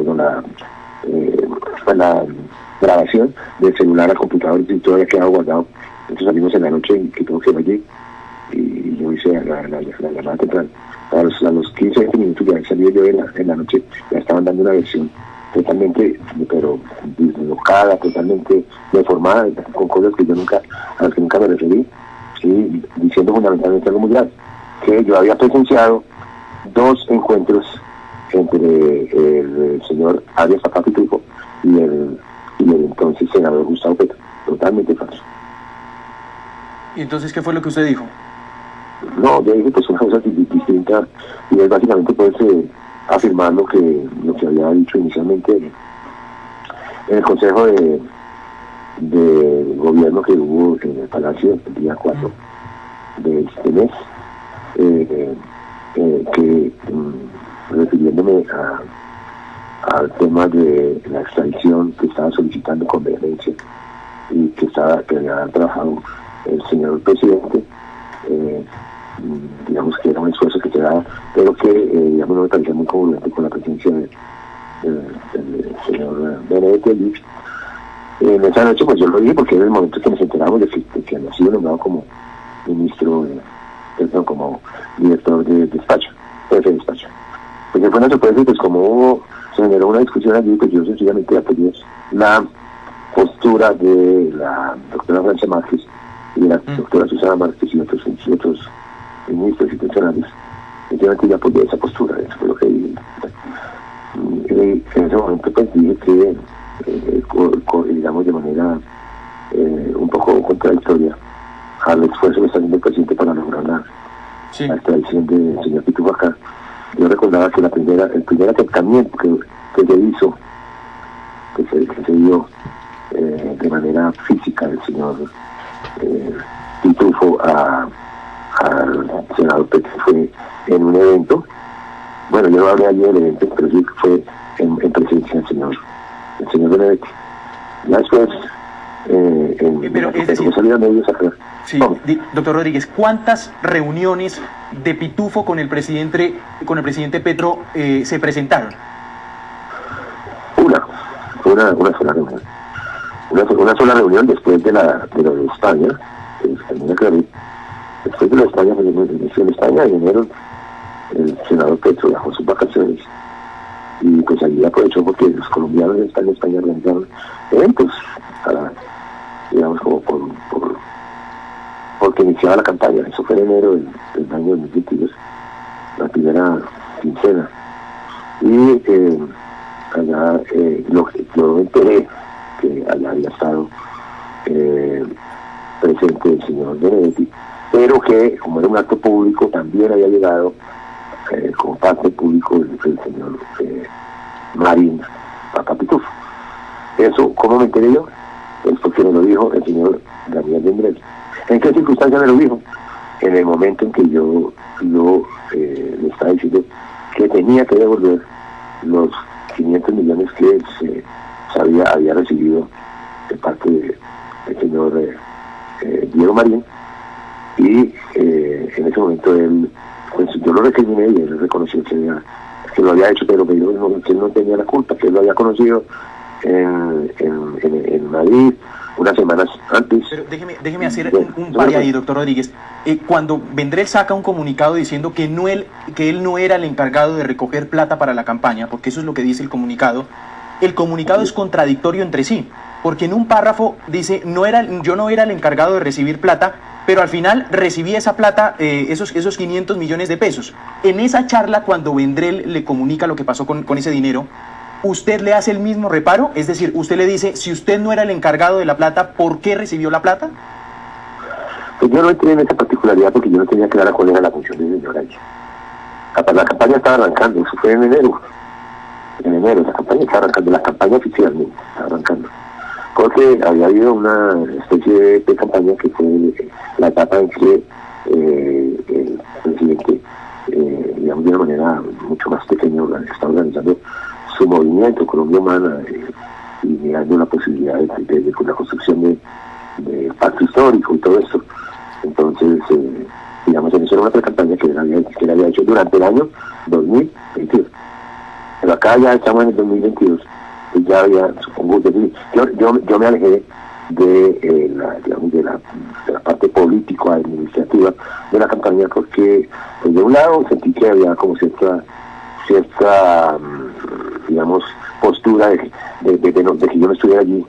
grabación del celular al computador, y todo había quedado guardado. Entonces salimos en la noche que tuvo que ir allí y yo hice la llamada temprana. A los 15-20 minutos ya salí yo en la noche, ya estaban dando una versión totalmente, pero deslocada, totalmente deformada, con cosas que a las que nunca me referí, ¿sí? Diciendo fundamentalmente algo muy grave, que yo había presenciado 2 encuentros entre el señor Arias Zapata Pitufo y el entonces senador Gustavo Petro, totalmente falso. ¿Y entonces qué fue lo que usted dijo? No, yo dije pues una cosa distinta, y es básicamente pues afirmar lo que había dicho inicialmente en el Consejo de Gobierno que hubo en el Palacio el día 4 de este mes, que refiriéndome al tema de la extradición que estaba solicitando con vehemencia y que había trabajado el señor presidente, digamos que era un esfuerzo que se daba, pero que digamos no me parecía muy congruente con la presencia del señor Benedetti. En esa noche pues yo lo dije porque era el momento que nos enteramos de que había sido nombrado como ministro, como director de despacho, jefe de despacho. Pues fue una sorpresa, pues como se generó una discusión allí, pues yo sencillamente apoyé la postura de la doctora Francia Márquez y de la doctora Susana Márquez y otros ministros y funcionarios yo ya apoyé esa postura, eso fue lo que dije. En ese momento pues dije que, digamos de manera un poco contradictoria, al esfuerzo que está haciendo el presidente para lograr la extradición del señor Pitufo acá. Yo recordaba que el primer acercamiento que se hizo, que se dio de manera física del señor Pitufo al senador Petro fue en un evento. Bueno, yo no hablé allí del evento, pero sí fue en presencia del señor Benedetti. Ya después, pero es decir, sí, doctor Rodríguez, ¿cuántas reuniones de Pitufo con el presidente Petro se presentaron? Una sola reunión. Una sola reunión después de lo de España, después de lo de España, en España en enero el senador Petro viajó sus vacaciones y pues allí aprovechó porque los colombianos en España organizaron eventos para, digamos, como porque iniciaba la campaña. Eso fue en enero del año 2022, la primera quincena. Y allá yo enteré que allá había estado presente el señor Benedetti, pero que como era un acto público también había llegado como parte público el señor Marín Papa Pitufo. Eso, ¿cómo me enteré yo? Pues porque me lo dijo el señor Daniel Vendrell. ¿En qué circunstancia me lo dijo? En el momento en que yo le estaba diciendo que tenía que devolver los 500 millones que había recibido de parte del señor Diego Marín, y en ese momento él, pues yo lo recriminé y él reconoció que lo había hecho, pero que él no tenía la culpa, que él lo había conocido en Madrid unas semanas antes. Pero déjeme hacer un par ahí, doctor Rodríguez. Cuando Vendrell saca un comunicado diciendo que él no era el encargado de recoger plata para la campaña, porque eso es lo que dice el comunicado es contradictorio entre sí, porque en un párrafo dice yo no era el encargado de recibir plata, pero al final recibí esa plata, esos 500 millones de pesos. En esa charla, cuando Vendrell le comunica lo que pasó con ese dinero, ¿usted le hace el mismo reparo? Es decir, usted le dice, si usted no era el encargado de la plata, ¿por qué recibió la plata? Pues yo no entré en esa particularidad porque yo no tenía clara cuál era la función del señor Ángel. La campaña estaba arrancando, eso fue en enero. En enero la campaña estaba arrancando, la campaña oficialmente estaba arrancando. Porque había habido una especie de campaña que fue la etapa en que el presidente, digamos de una manera mucho más pequeña, está organizando su movimiento Colombia Humana y mirando la posibilidad de la construcción de pacto histórico y todo esto. Entonces, digamos, en eso era una pre-campaña que él había hecho durante el año 2022. Pero acá ya estamos en el 2022 y ya había, supongo, yo me alejé de la parte político-administrativa de la campaña porque, pues, de un lado sentí que había como cierta digamos, postura de que yo no estuviera allí,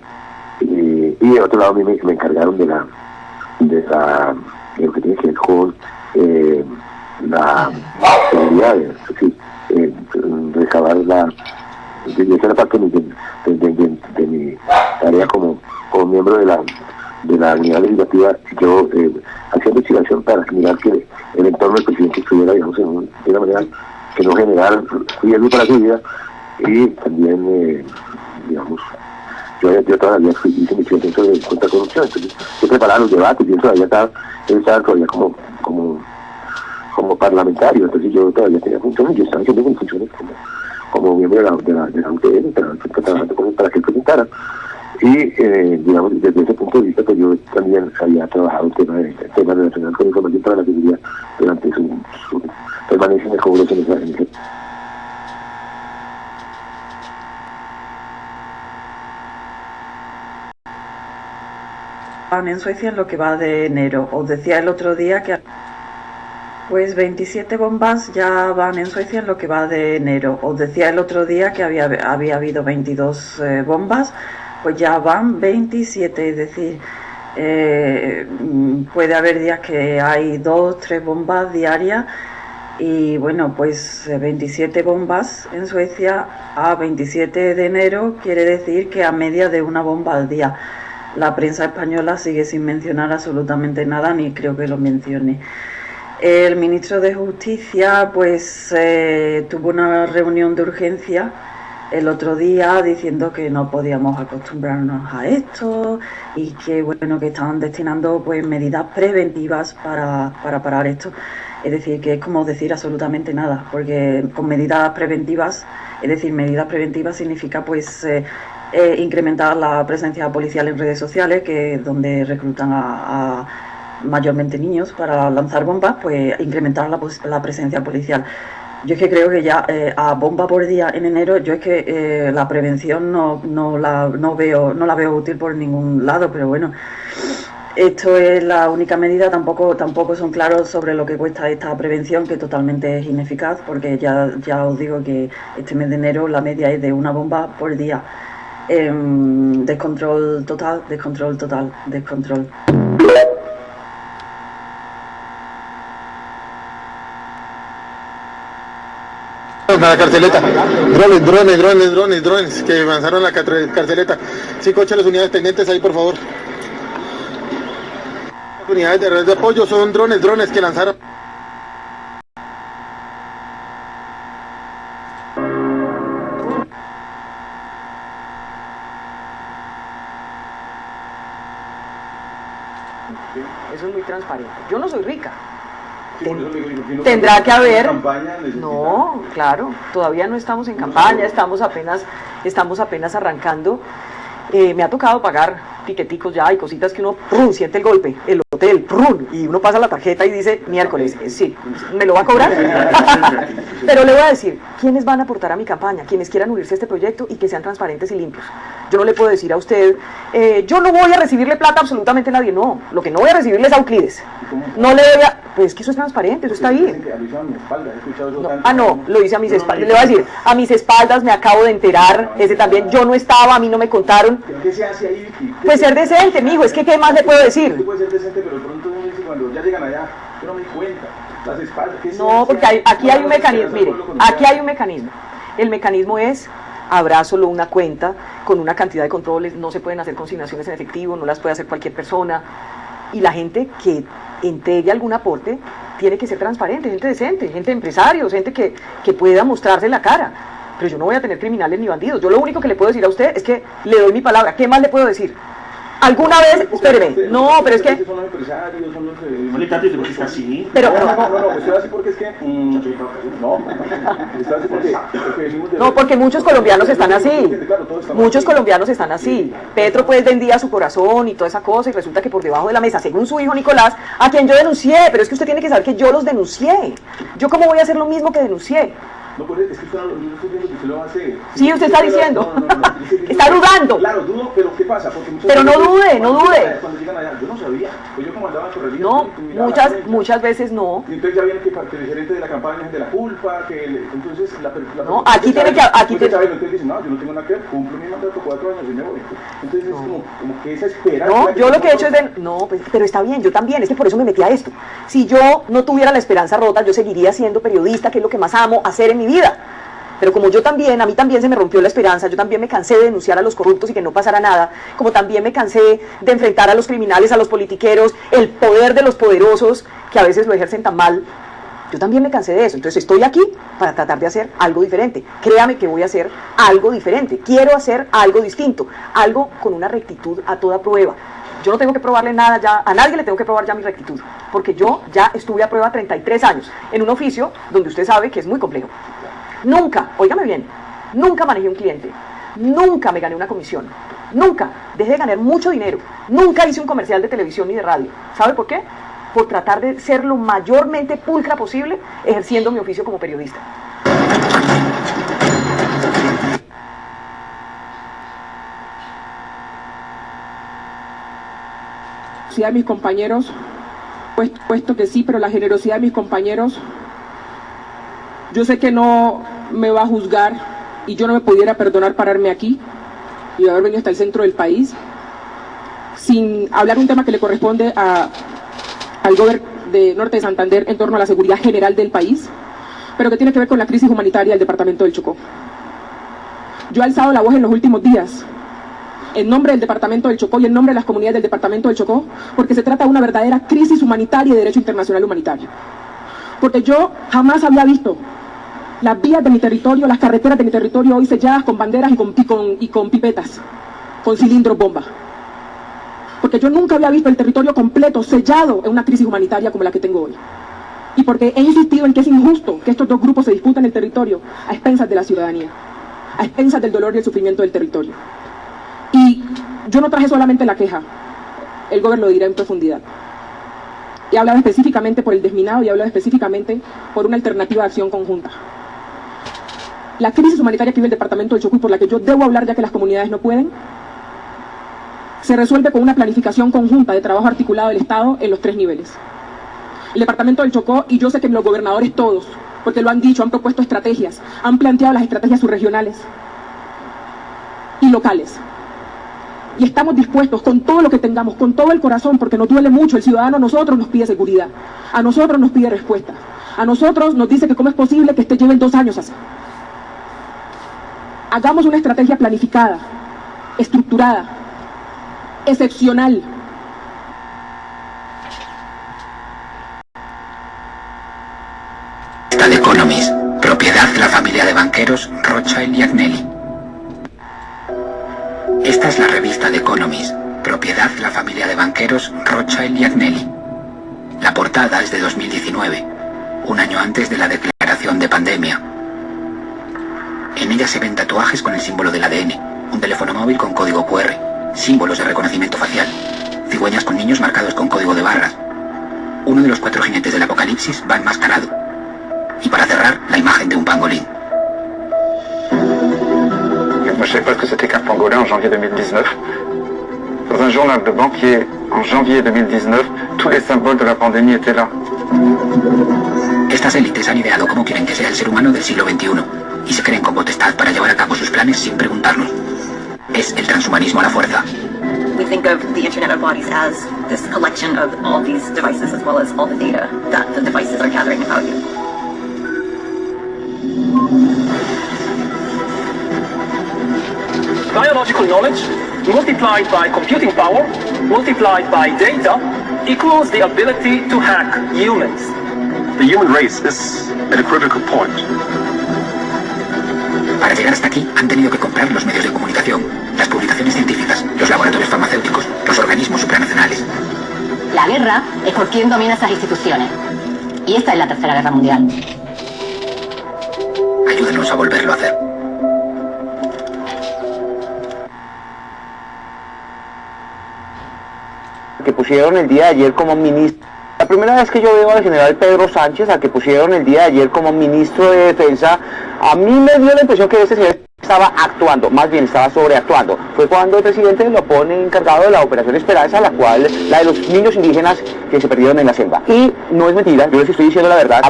y de otro lado a mí me encargaron de lo que tiene que ver con la seguridad, recabar esa era parte de mi tarea como miembro de la unidad legislativa. Yo hacía investigación para mirar que el entorno del presidente estuviera, digamos, de una manera que no generara riesgo para su vida, y también, digamos, yo todavía hice mi centro de contra corrupción, entonces yo preparaba los debates y eso estaba todavía como parlamentario, entonces yo todavía tenía funciones, yo estaba haciendo funciones como miembro de la UTN, para que presentara. Y, digamos, desde ese punto de vista, pues yo también había trabajado el tema relacionado con información para la seguridad durante su permanencia en el Congreso en ese. En Suecia en lo que va de enero. Os decía el otro día que pues 27 bombas ya van en Suecia en lo que va de enero. Os decía el otro día que había habido 22 bombas, pues ya van 27, es decir, puede haber días que hay 2, 3 bombas diarias Y bueno, pues 27 bombas en Suecia a 27 de enero quiere decir que a media de una bomba al día. La prensa española sigue sin mencionar absolutamente nada, ni creo que lo mencione. El ministro de Justicia pues tuvo una reunión de urgencia el otro día diciendo que no podíamos acostumbrarnos a esto y que bueno, que estaban destinando pues medidas preventivas para parar esto. Es decir, que es como decir absolutamente nada, porque con medidas preventivas, es decir, medidas preventivas significa pues incrementar la presencia policial en redes sociales, que es donde reclutan a mayormente niños para lanzar bombas, pues incrementar la presencia policial. Yo es que creo que ya a bomba por día en enero, yo es que la prevención no la veo útil por ningún lado, pero bueno, esto es la única medida. Tampoco son claros sobre lo que cuesta esta prevención, que totalmente es ineficaz, porque ya os digo que este mes de enero la media es de una bomba por día. Descontrol total. La carceleta, drones que avanzaron la carceleta. 5-8 las unidades pendientes ahí, por favor. Unidades de apoyo, son drones que lanzaron. Eso es muy transparente. Yo no soy rica. Tendrá que haber. No, claro, todavía no estamos en campaña, estamos apenas arrancando. Me ha tocado pagar piqueticos ya y cositas que uno siente el golpe, el hotel, y uno pasa la tarjeta y dice miércoles, sí, ¿me lo va a cobrar? Pero le voy a decir, ¿quiénes van a aportar a mi campaña? Quienes quieran unirse a este proyecto y que sean transparentes y limpios. Yo no le puedo decir a usted, yo no voy a recibirle plata a absolutamente nadie, no, lo que no voy a recibirle es a Euclides. No le voy a... Pues que eso es transparente, eso está bien. No, lo hice a mis espaldas. Le voy a decir, a mis espaldas me acabo de enterar, ese también, yo no estaba, a mí no me contaron. ¿Qué se hace ahí? Pues ser decente, mijo, es que ¿qué más le puedo decir? Puede ser decente, pero de pronto uno dice, cuando ya llegan allá, yo no me di cuenta, las espaldas. No, porque aquí hay un mecanismo, mire, aquí hay un mecanismo. El mecanismo es... Habrá solo una cuenta con una cantidad de controles, no se pueden hacer consignaciones en efectivo, no las puede hacer cualquier persona. Y la gente que entregue algún aporte tiene que ser transparente, gente decente, gente de empresarios, gente que pueda mostrarse la cara. Pero yo no voy a tener criminales ni bandidos. Yo lo único que le puedo decir a usted es que le doy mi palabra. ¿Qué más le puedo decir? ¿Alguna vez? Espéreme. No, pero es que... Son los empresarios, son los... Pero... No, estoy así porque es que... No, porque muchos colombianos están así. Muchos colombianos están así. Petro pues vendía su corazón y toda esa cosa y resulta que por debajo de la mesa, según su hijo Nicolás, a quien yo denuncié, pero es que usted tiene que saber que yo los denuncié. ¿Yo cómo voy a hacer lo mismo que denuncié? No, pues es que usted no estoy viendo que usted lo va a hacer. Sí, usted está diciendo. Está dudando. Claro, dudo, pero ¿qué pasa? Porque pero no dude, no dude. Cuando llegan allá, yo no sabía. Pues yo como andaba en correría. No, muchas veces no. Y entonces ya viene que el gerente de la campaña es de la culpa, entonces no, aquí tiene que... Entonces dicen, no, yo no tengo nada que ver, cumplo mi mandato 4 años y me voy. Entonces es como que esa esperanza... No, yo lo que he hecho es de... No, pues, pero está bien, yo también, es que por eso me metí a esto. Si yo no tuviera la esperanza rota, yo seguiría siendo periodista, que es lo que más amo hacer en mi vida. Pero como yo también, a mí también se me rompió la esperanza, yo también me cansé de denunciar a los corruptos y que no pasara nada, como también me cansé de enfrentar a los criminales, a los politiqueros, el poder de los poderosos, que a veces lo ejercen tan mal, yo también me cansé de eso. Entonces estoy aquí para tratar de hacer algo diferente. Créame que voy a hacer algo diferente, quiero hacer algo distinto, algo con una rectitud a toda prueba. Yo no tengo que probarle nada ya, a nadie le tengo que probar ya mi rectitud, porque yo ya estuve a prueba 33 años en un oficio donde usted sabe que es muy complejo. Nunca, óigame bien, nunca manejé un cliente, nunca me gané una comisión, nunca dejé de ganar mucho dinero, nunca hice un comercial de televisión ni de radio. ¿Sabe por qué? Por tratar de ser lo mayormente pulcra posible ejerciendo mi oficio como periodista. De mis compañeros, puesto que sí, pero la generosidad de mis compañeros, yo sé que no me va a juzgar y yo no me pudiera perdonar pararme aquí y haber venido hasta el centro del país sin hablar un tema que le corresponde al gobierno de Norte de Santander en torno a la seguridad general del país, pero que tiene que ver con la crisis humanitaria del departamento del Chocó. Yo he alzado la voz en los últimos días, en nombre del departamento del Chocó y en nombre de las comunidades del departamento del Chocó, porque se trata de una verdadera crisis humanitaria y de derecho internacional humanitario. Porque yo jamás había visto las vías de mi territorio, las carreteras de mi territorio hoy selladas con banderas y con pipetas, con cilindros bomba. Porque yo nunca había visto el territorio completo sellado en una crisis humanitaria como la que tengo hoy. Y porque he insistido en que es injusto que estos dos grupos se disputan el territorio a expensas de la ciudadanía, a expensas del dolor y el sufrimiento del territorio. Y yo no traje solamente la queja, el gobierno lo dirá en profundidad. He hablado específicamente por el desminado y he hablado específicamente por una alternativa de acción conjunta. La crisis humanitaria que vive el departamento del Chocó y por la que yo debo hablar ya que las comunidades no pueden, se resuelve con una planificación conjunta de trabajo articulado del Estado en los 3 niveles. El departamento del Chocó, y yo sé que los gobernadores todos, porque lo han dicho, han propuesto estrategias, han planteado las estrategias subregionales y locales. Y estamos dispuestos con todo lo que tengamos, con todo el corazón, porque nos duele mucho. El ciudadano a nosotros nos pide seguridad, a nosotros nos pide respuesta, a nosotros nos dice que cómo es posible que lleven 2 años así. Hagamos una estrategia planificada, estructurada, excepcional. Esta de Economist, propiedad de la familia de banqueros Rothschild y Agnelli. Esta es la revista The Economist, propiedad de la familia de banqueros Rothschild y Agnelli. La portada es de 2019, un año antes de la declaración de pandemia. En ella se ven tatuajes con el símbolo del ADN, un teléfono móvil con código QR, símbolos de reconocimiento facial, cigüeñas con niños marcados con código de barras. Uno de los 4 jinetes del apocalipsis va enmascarado. Y para cerrar, la imagen de un pangolín. Moi, je ne savais pas ce que c'était qu'un pangolin en janvier 2019. Dans un journal de banquier, en janvier 2019, tous les symboles de la pandémie étaient là. Estas élites han ideado cómo quieren que sea el ser humano del siglo XXI y se creen con potestad para llevar a cabo sus planes sin preguntarnos. Es el transhumanismo a la fuerza. We think of the Internet of Bodies as this collection of all these devices as well as all the data that the devices are gathering about you. Biological knowledge multiplied by computing power multiplied by data equals the ability to hack humans. The human race is at a critical point. Para llegar hasta aquí han tenido que comprar los medios de comunicación, las publicaciones científicas, los laboratorios farmacéuticos, los organismos supranacionales. La guerra es por quien domina esas instituciones. Y esta es la Tercera Guerra Mundial. Ayúdenos a volverlo a hacer. Que pusieron el día de ayer como ministro. La primera vez que yo veo al general Pedro Sánchez, al que pusieron el día de ayer como ministro de Defensa, a mí me dio la impresión que ese señor estaba actuando, más bien estaba sobreactuando. Fue cuando el presidente lo pone encargado de la Operación Esperanza, la de los niños indígenas que se perdieron en la selva. Y no es mentira, yo les estoy diciendo la verdad,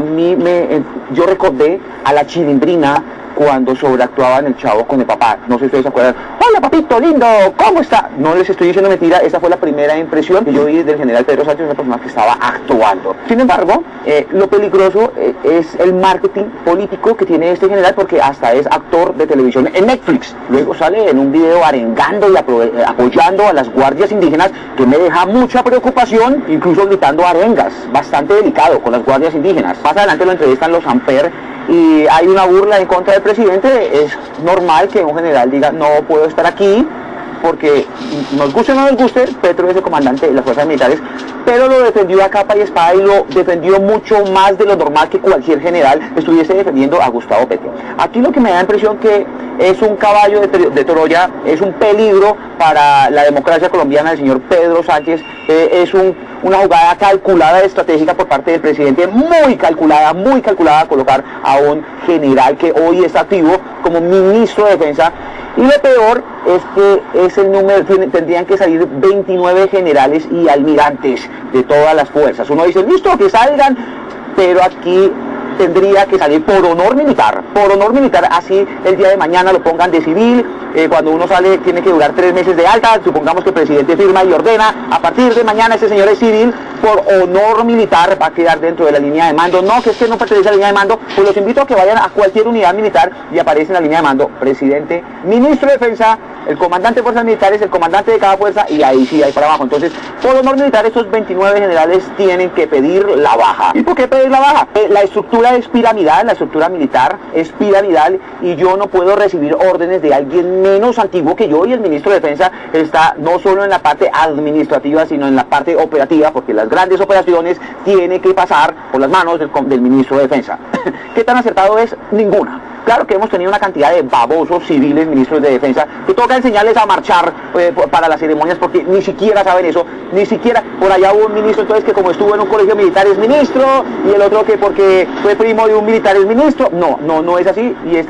yo recordé a la Chilindrina cuando sobreactuaban el Chavo con el papá. No sé si ustedes se acuerdan. Hola papito lindo, ¿cómo está? No les estoy diciendo mentira, esa fue la primera impresión que yo vi del general Pedro Sánchez, una persona que estaba actuando. Sin embargo, lo peligroso es el marketing político que tiene este general, porque hasta es actor de televisión en Netflix. Luego sale en un video arengando y apoyando a las guardias indígenas, que me deja mucha preocupación, incluso gritando arengas, bastante delicado con las guardias indígenas. Más adelante lo entrevistan los Amper y hay una burla en contra del presidente. Es normal que un general diga no puedo estar aquí porque nos guste o no nos guste, Petro es el comandante de las fuerzas militares, pero lo defendió a capa y espada y lo defendió mucho más de lo normal que cualquier general estuviese defendiendo a Gustavo Petro. Aquí lo que me da la impresión que es un caballo de Troya, es un peligro para la democracia colombiana del señor Pedro Sánchez, es una jugada calculada, estratégica por parte del presidente, muy calculada a colocar a un general que hoy está activo como ministro de Defensa. Y lo peor es que ese número, tendrían que salir 29 generales y almirantes de todas las fuerzas. Uno dice, listo, que salgan, pero aquí tendría que salir por honor militar, así el día de mañana lo pongan de civil. Cuando uno sale tiene que durar 3 meses de alta, supongamos que el presidente firma y ordena, a partir de mañana ese señor es civil, por honor militar va a quedar dentro de la línea de mando. No, que es que no pertenece a la línea de mando, pues los invito a que vayan a cualquier unidad militar y aparece en la línea de mando presidente, ministro de defensa, el comandante de fuerzas militares, el comandante de cada fuerza, y ahí sí, ahí para abajo. Entonces, por honor militar, estos 29 generales tienen que pedir la baja. ¿Y por qué pedir la baja? La estructura es piramidal, la estructura militar es piramidal, y yo no puedo recibir órdenes de alguien menos antiguo que yo, y el ministro de defensa está no solo en la parte administrativa, sino en la parte operativa, porque las grandes operaciones tienen que pasar por las manos del ministro de defensa. ¿Qué tan acertado es? Ninguna. Claro que hemos tenido una cantidad de babosos civiles, ministros de defensa, que toca enseñarles a marchar para las ceremonias, porque ni siquiera saben eso, ni siquiera. Por allá hubo un ministro entonces que como estuvo en un colegio militar es ministro, y el otro que porque fue primo de un militar es ministro. No es así, y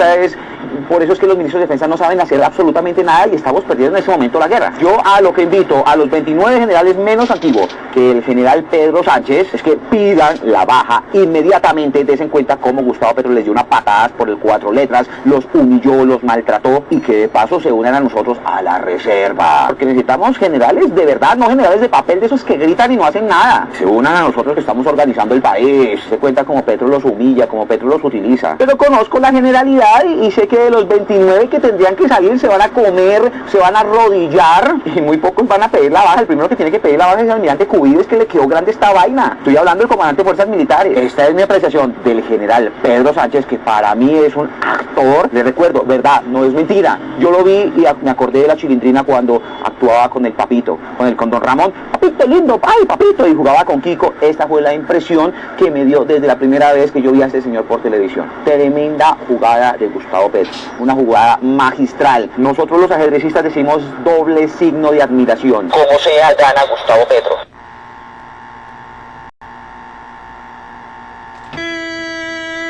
por eso es que los ministros de defensa no saben hacer absolutamente nada, y estamos perdiendo en ese momento la guerra. Yo a lo que invito a los 29 generales menos antiguos que el general Pedro Sánchez es que pidan la baja inmediatamente. Desen cuenta cómo Gustavo Petro les dio una patada por el 4 letras, los humilló, los maltrató, y que de paso se unan a nosotros a la reserva, porque necesitamos generales de verdad, no generales de papel, de esos que gritan y no hacen nada. Se unan a nosotros que estamos organizando el país. Se cuenta como Petro los humilla, como Petro los utiliza. Pero conozco la generalidad y sé que de los 29 que tendrían que salir se van a comer, se van a arrodillar, y muy pocos van a pedir la baja. El primero que tiene que pedir la baja es el almirante Cubides, que le quedó grande esta vaina. Estoy hablando del comandante de fuerzas militares. Esta es mi apreciación del general Pedro Sánchez, que para mí es un actor. Les recuerdo, verdad, no es mentira. Yo lo vi y me acordé de la Chilindrina cuando actuaba con el papito, con don Ramón. Papito lindo, ay papito, y jugaba con Kiko. Esta fue la impresión que me dio desde la primera vez que yo vi a este señor por televisión. Tremenda jugada de Gustavo Petro, una jugada magistral. Nosotros los ajedrecistas decimos doble signo de admiración. Como sea, gana Gustavo Petro.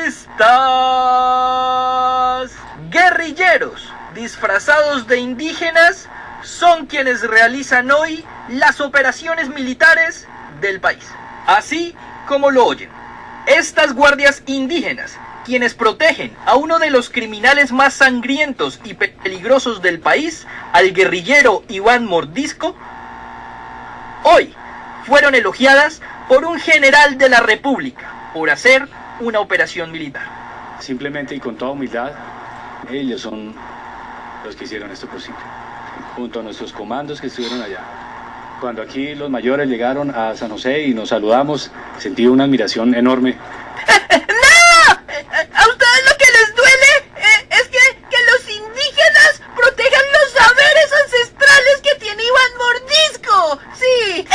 Listas. Guerrilleros disfrazados de indígenas son quienes realizan hoy las operaciones militares del país. Así como lo oyen, estas guardias indígenas, quienes protegen a uno de los criminales más sangrientos y peligrosos del país, al guerrillero Iván Mordisco, hoy fueron elogiadas por un general de la República por hacer una operación militar. Simplemente y con toda humildad, ellos son los que hicieron esto posible, junto a nuestros comandos que estuvieron allá. Cuando aquí los mayores llegaron a San José y nos saludamos, sentí una admiración enorme. ¡No! ¿A ustedes lo que les duele es que los indígenas protejan los saberes ancestrales que tiene Iván Mordisco? Sí,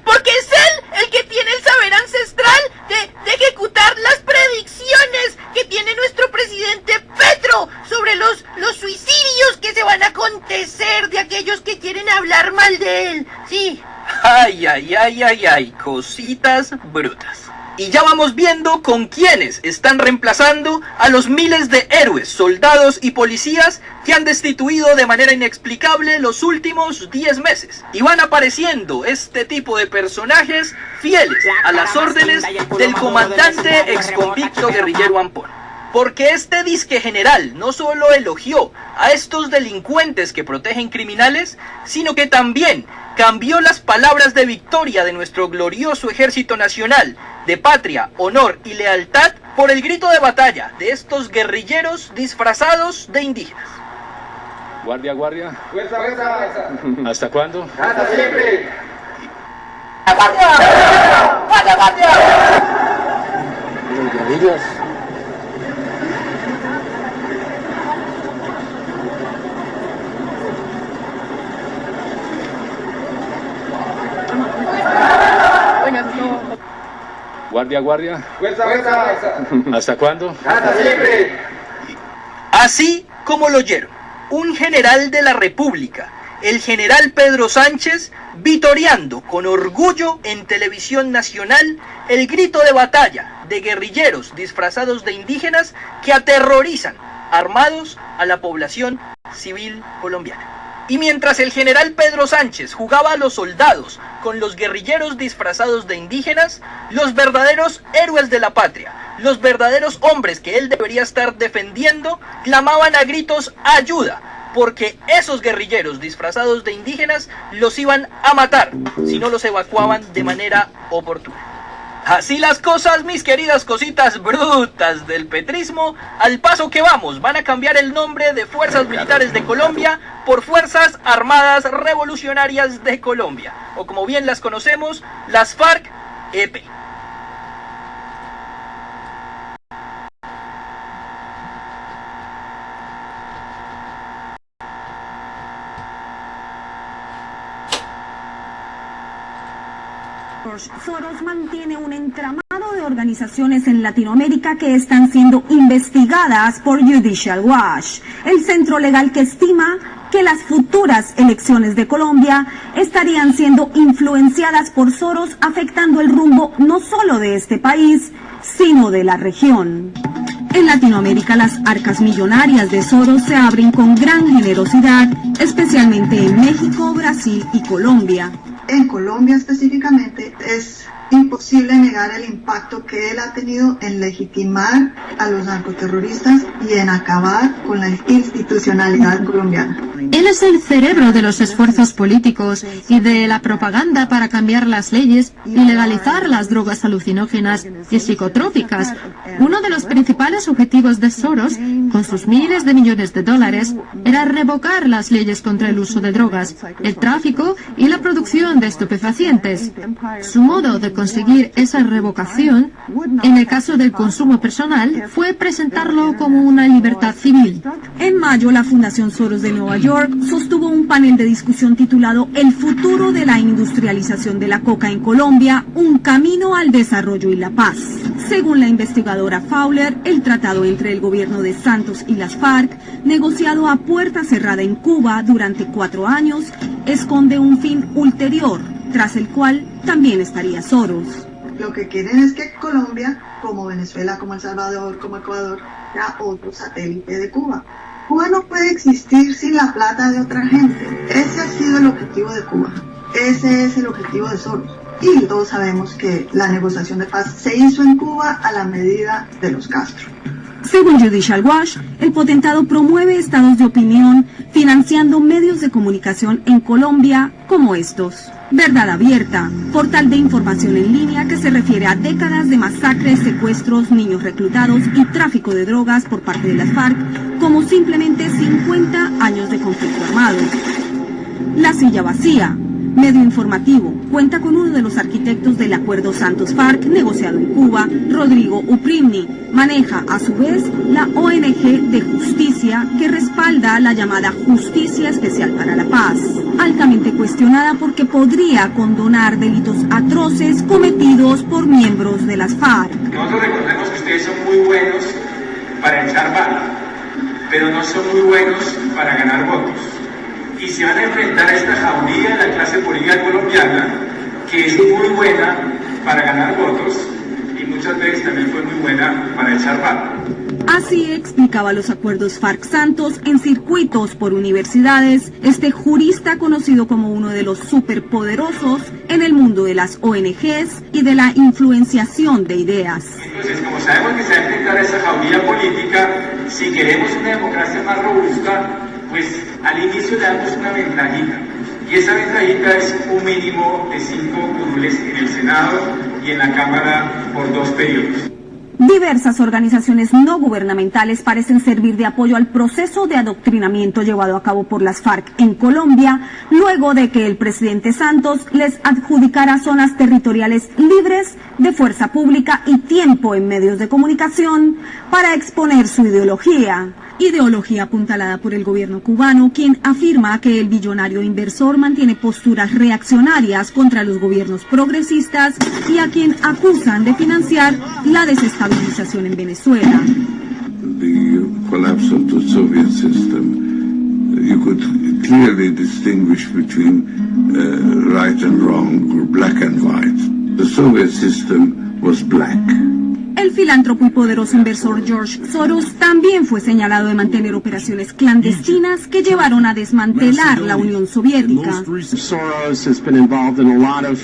porque es él el que tiene el saber ancestral de ejecutar las predicciones que tiene nuestro presidente Petro sobre los suicidios que se van a acontecer de aquellos que quieren hablar mal de él. Sí. Ay, cositas brutas. Y ya vamos viendo con quiénes están reemplazando a los miles de héroes, soldados y policías que han destituido de manera inexplicable los últimos 10 meses. Y van apareciendo este tipo de personajes fieles a las órdenes del comandante exconvicto guerrillero Ampón. Porque este disque general no solo elogió a estos delincuentes que protegen criminales, sino que también cambió las palabras de victoria de nuestro glorioso ejército nacional, de patria, honor y lealtad, por el grito de batalla de estos guerrilleros disfrazados de indígenas. Guardia, guardia. Fuerza, fuerza. ¿Hasta cuándo? Hasta siempre. ¡Guardia! ¡Guardia, guardia! Los guerrillas. Guardia, guardia. Fuerza, fuerza. ¿Hasta cuándo? Hasta siempre. Así como lo oyeron, un general de la República, el general Pedro Sánchez, vitoreando con orgullo en televisión nacional el grito de batalla de guerrilleros disfrazados de indígenas que aterrorizan armados a la población civil colombiana. Y mientras el general Pedro Sánchez jugaba a los soldados con los guerrilleros disfrazados de indígenas, los verdaderos héroes de la patria, los verdaderos hombres que él debería estar defendiendo, clamaban a gritos ayuda, porque esos guerrilleros disfrazados de indígenas los iban a matar si no los evacuaban de manera oportuna. Así las cosas, mis queridas cositas brutas del petrismo, al paso que vamos, van a cambiar el nombre de Fuerzas Militares de Colombia por Fuerzas Armadas Revolucionarias de Colombia, o como bien las conocemos, las FARC-EP. Soros mantiene un entramado de organizaciones en Latinoamérica que están siendo investigadas por Judicial Watch, el centro legal que estima que las futuras elecciones de Colombia estarían siendo influenciadas por Soros, afectando el rumbo no solo de este país, sino de la región. En Latinoamérica, las arcas millonarias de Soros se abren con gran generosidad, especialmente en México, Brasil y Colombia. En Colombia específicamente es imposible negar el impacto que él ha tenido en legitimar a los narcoterroristas y en acabar con la institucionalidad colombiana. Él es el cerebro de los esfuerzos políticos y de la propaganda para cambiar las leyes y legalizar las drogas alucinógenas y psicotrópicas. Uno de los principales objetivos de Soros, con sus miles de millones de dólares, era revocar las leyes contra el uso de drogas, el tráfico y la producción de estupefacientes. Su modo de conseguir esa revocación, en el caso del consumo personal, fue presentarlo como una libertad civil. En mayo, la Fundación Soros de Nueva York sostuvo un panel de discusión titulado El futuro de la industrialización de la coca en Colombia, un camino al desarrollo y la paz. Según la investigadora Fowler, el tratado entre el gobierno de Santos y las FARC, negociado a puerta cerrada en Cuba durante 4 años, esconde un fin ulterior, tras el cual también estaría Soros. Lo que quieren es que Colombia, como Venezuela, como El Salvador, como Ecuador, sea otro satélite de Cuba. Cuba no puede existir sin la plata de otra gente. Ese ha sido el objetivo de Cuba. Ese es el objetivo de Soros. Y todos sabemos que la negociación de paz se hizo en Cuba a la medida de los Castro. Según Judicial Watch, el potentado promueve estados de opinión financiando medios de comunicación en Colombia como estos. Verdad Abierta, portal de información en línea que se refiere a décadas de masacres, secuestros, niños reclutados y tráfico de drogas por parte de las FARC, como simplemente 50 años de conflicto armado. La Silla Vacía, medio informativo, cuenta con uno de los arquitectos del acuerdo Santos-FARC negociado en Cuba, Rodrigo Uprimni. Maneja a su vez la ONG de Justicia que respalda la llamada Justicia Especial para la Paz, altamente cuestionada porque podría condonar delitos atroces cometidos por miembros de las FARC. Nosotros recordemos que ustedes son muy buenos para echar bala, pero no son muy buenos para ganar votos. Y se van a enfrentar a esta jauría de la clase política colombiana, que es muy buena para ganar votos y muchas veces también fue muy buena para echar bala. Así explicaba los acuerdos FARC-Santos en circuitos por universidades, este jurista conocido como uno de los superpoderosos en el mundo de las ONGs y de la influenciación de ideas. Entonces, como sabemos que se va a enfrentar a esa jauría política, si queremos una democracia más robusta, pues al inicio le damos una ventajita, y esa ventajita es un mínimo de 5 curules en el Senado y en la Cámara por 2 periodos. Diversas organizaciones no gubernamentales parecen servir de apoyo al proceso de adoctrinamiento llevado a cabo por las FARC en Colombia, luego de que el presidente Santos les adjudicara zonas territoriales libres de fuerza pública y tiempo en medios de comunicación para exponer su ideología apuntalada por el gobierno cubano, quien afirma que el billonario inversor mantiene posturas reaccionarias contra los gobiernos progresistas y a quien acusan de financiar la desestabilización en Venezuela. The collapse of the Soviet system, you could clearly distinguish between right and wrong, or black and white. The Soviet system was black. El filántropo y poderoso inversor George Soros también fue señalado de mantener operaciones clandestinas que llevaron a desmantelar la Unión Soviética. Soros has been involved in a lot of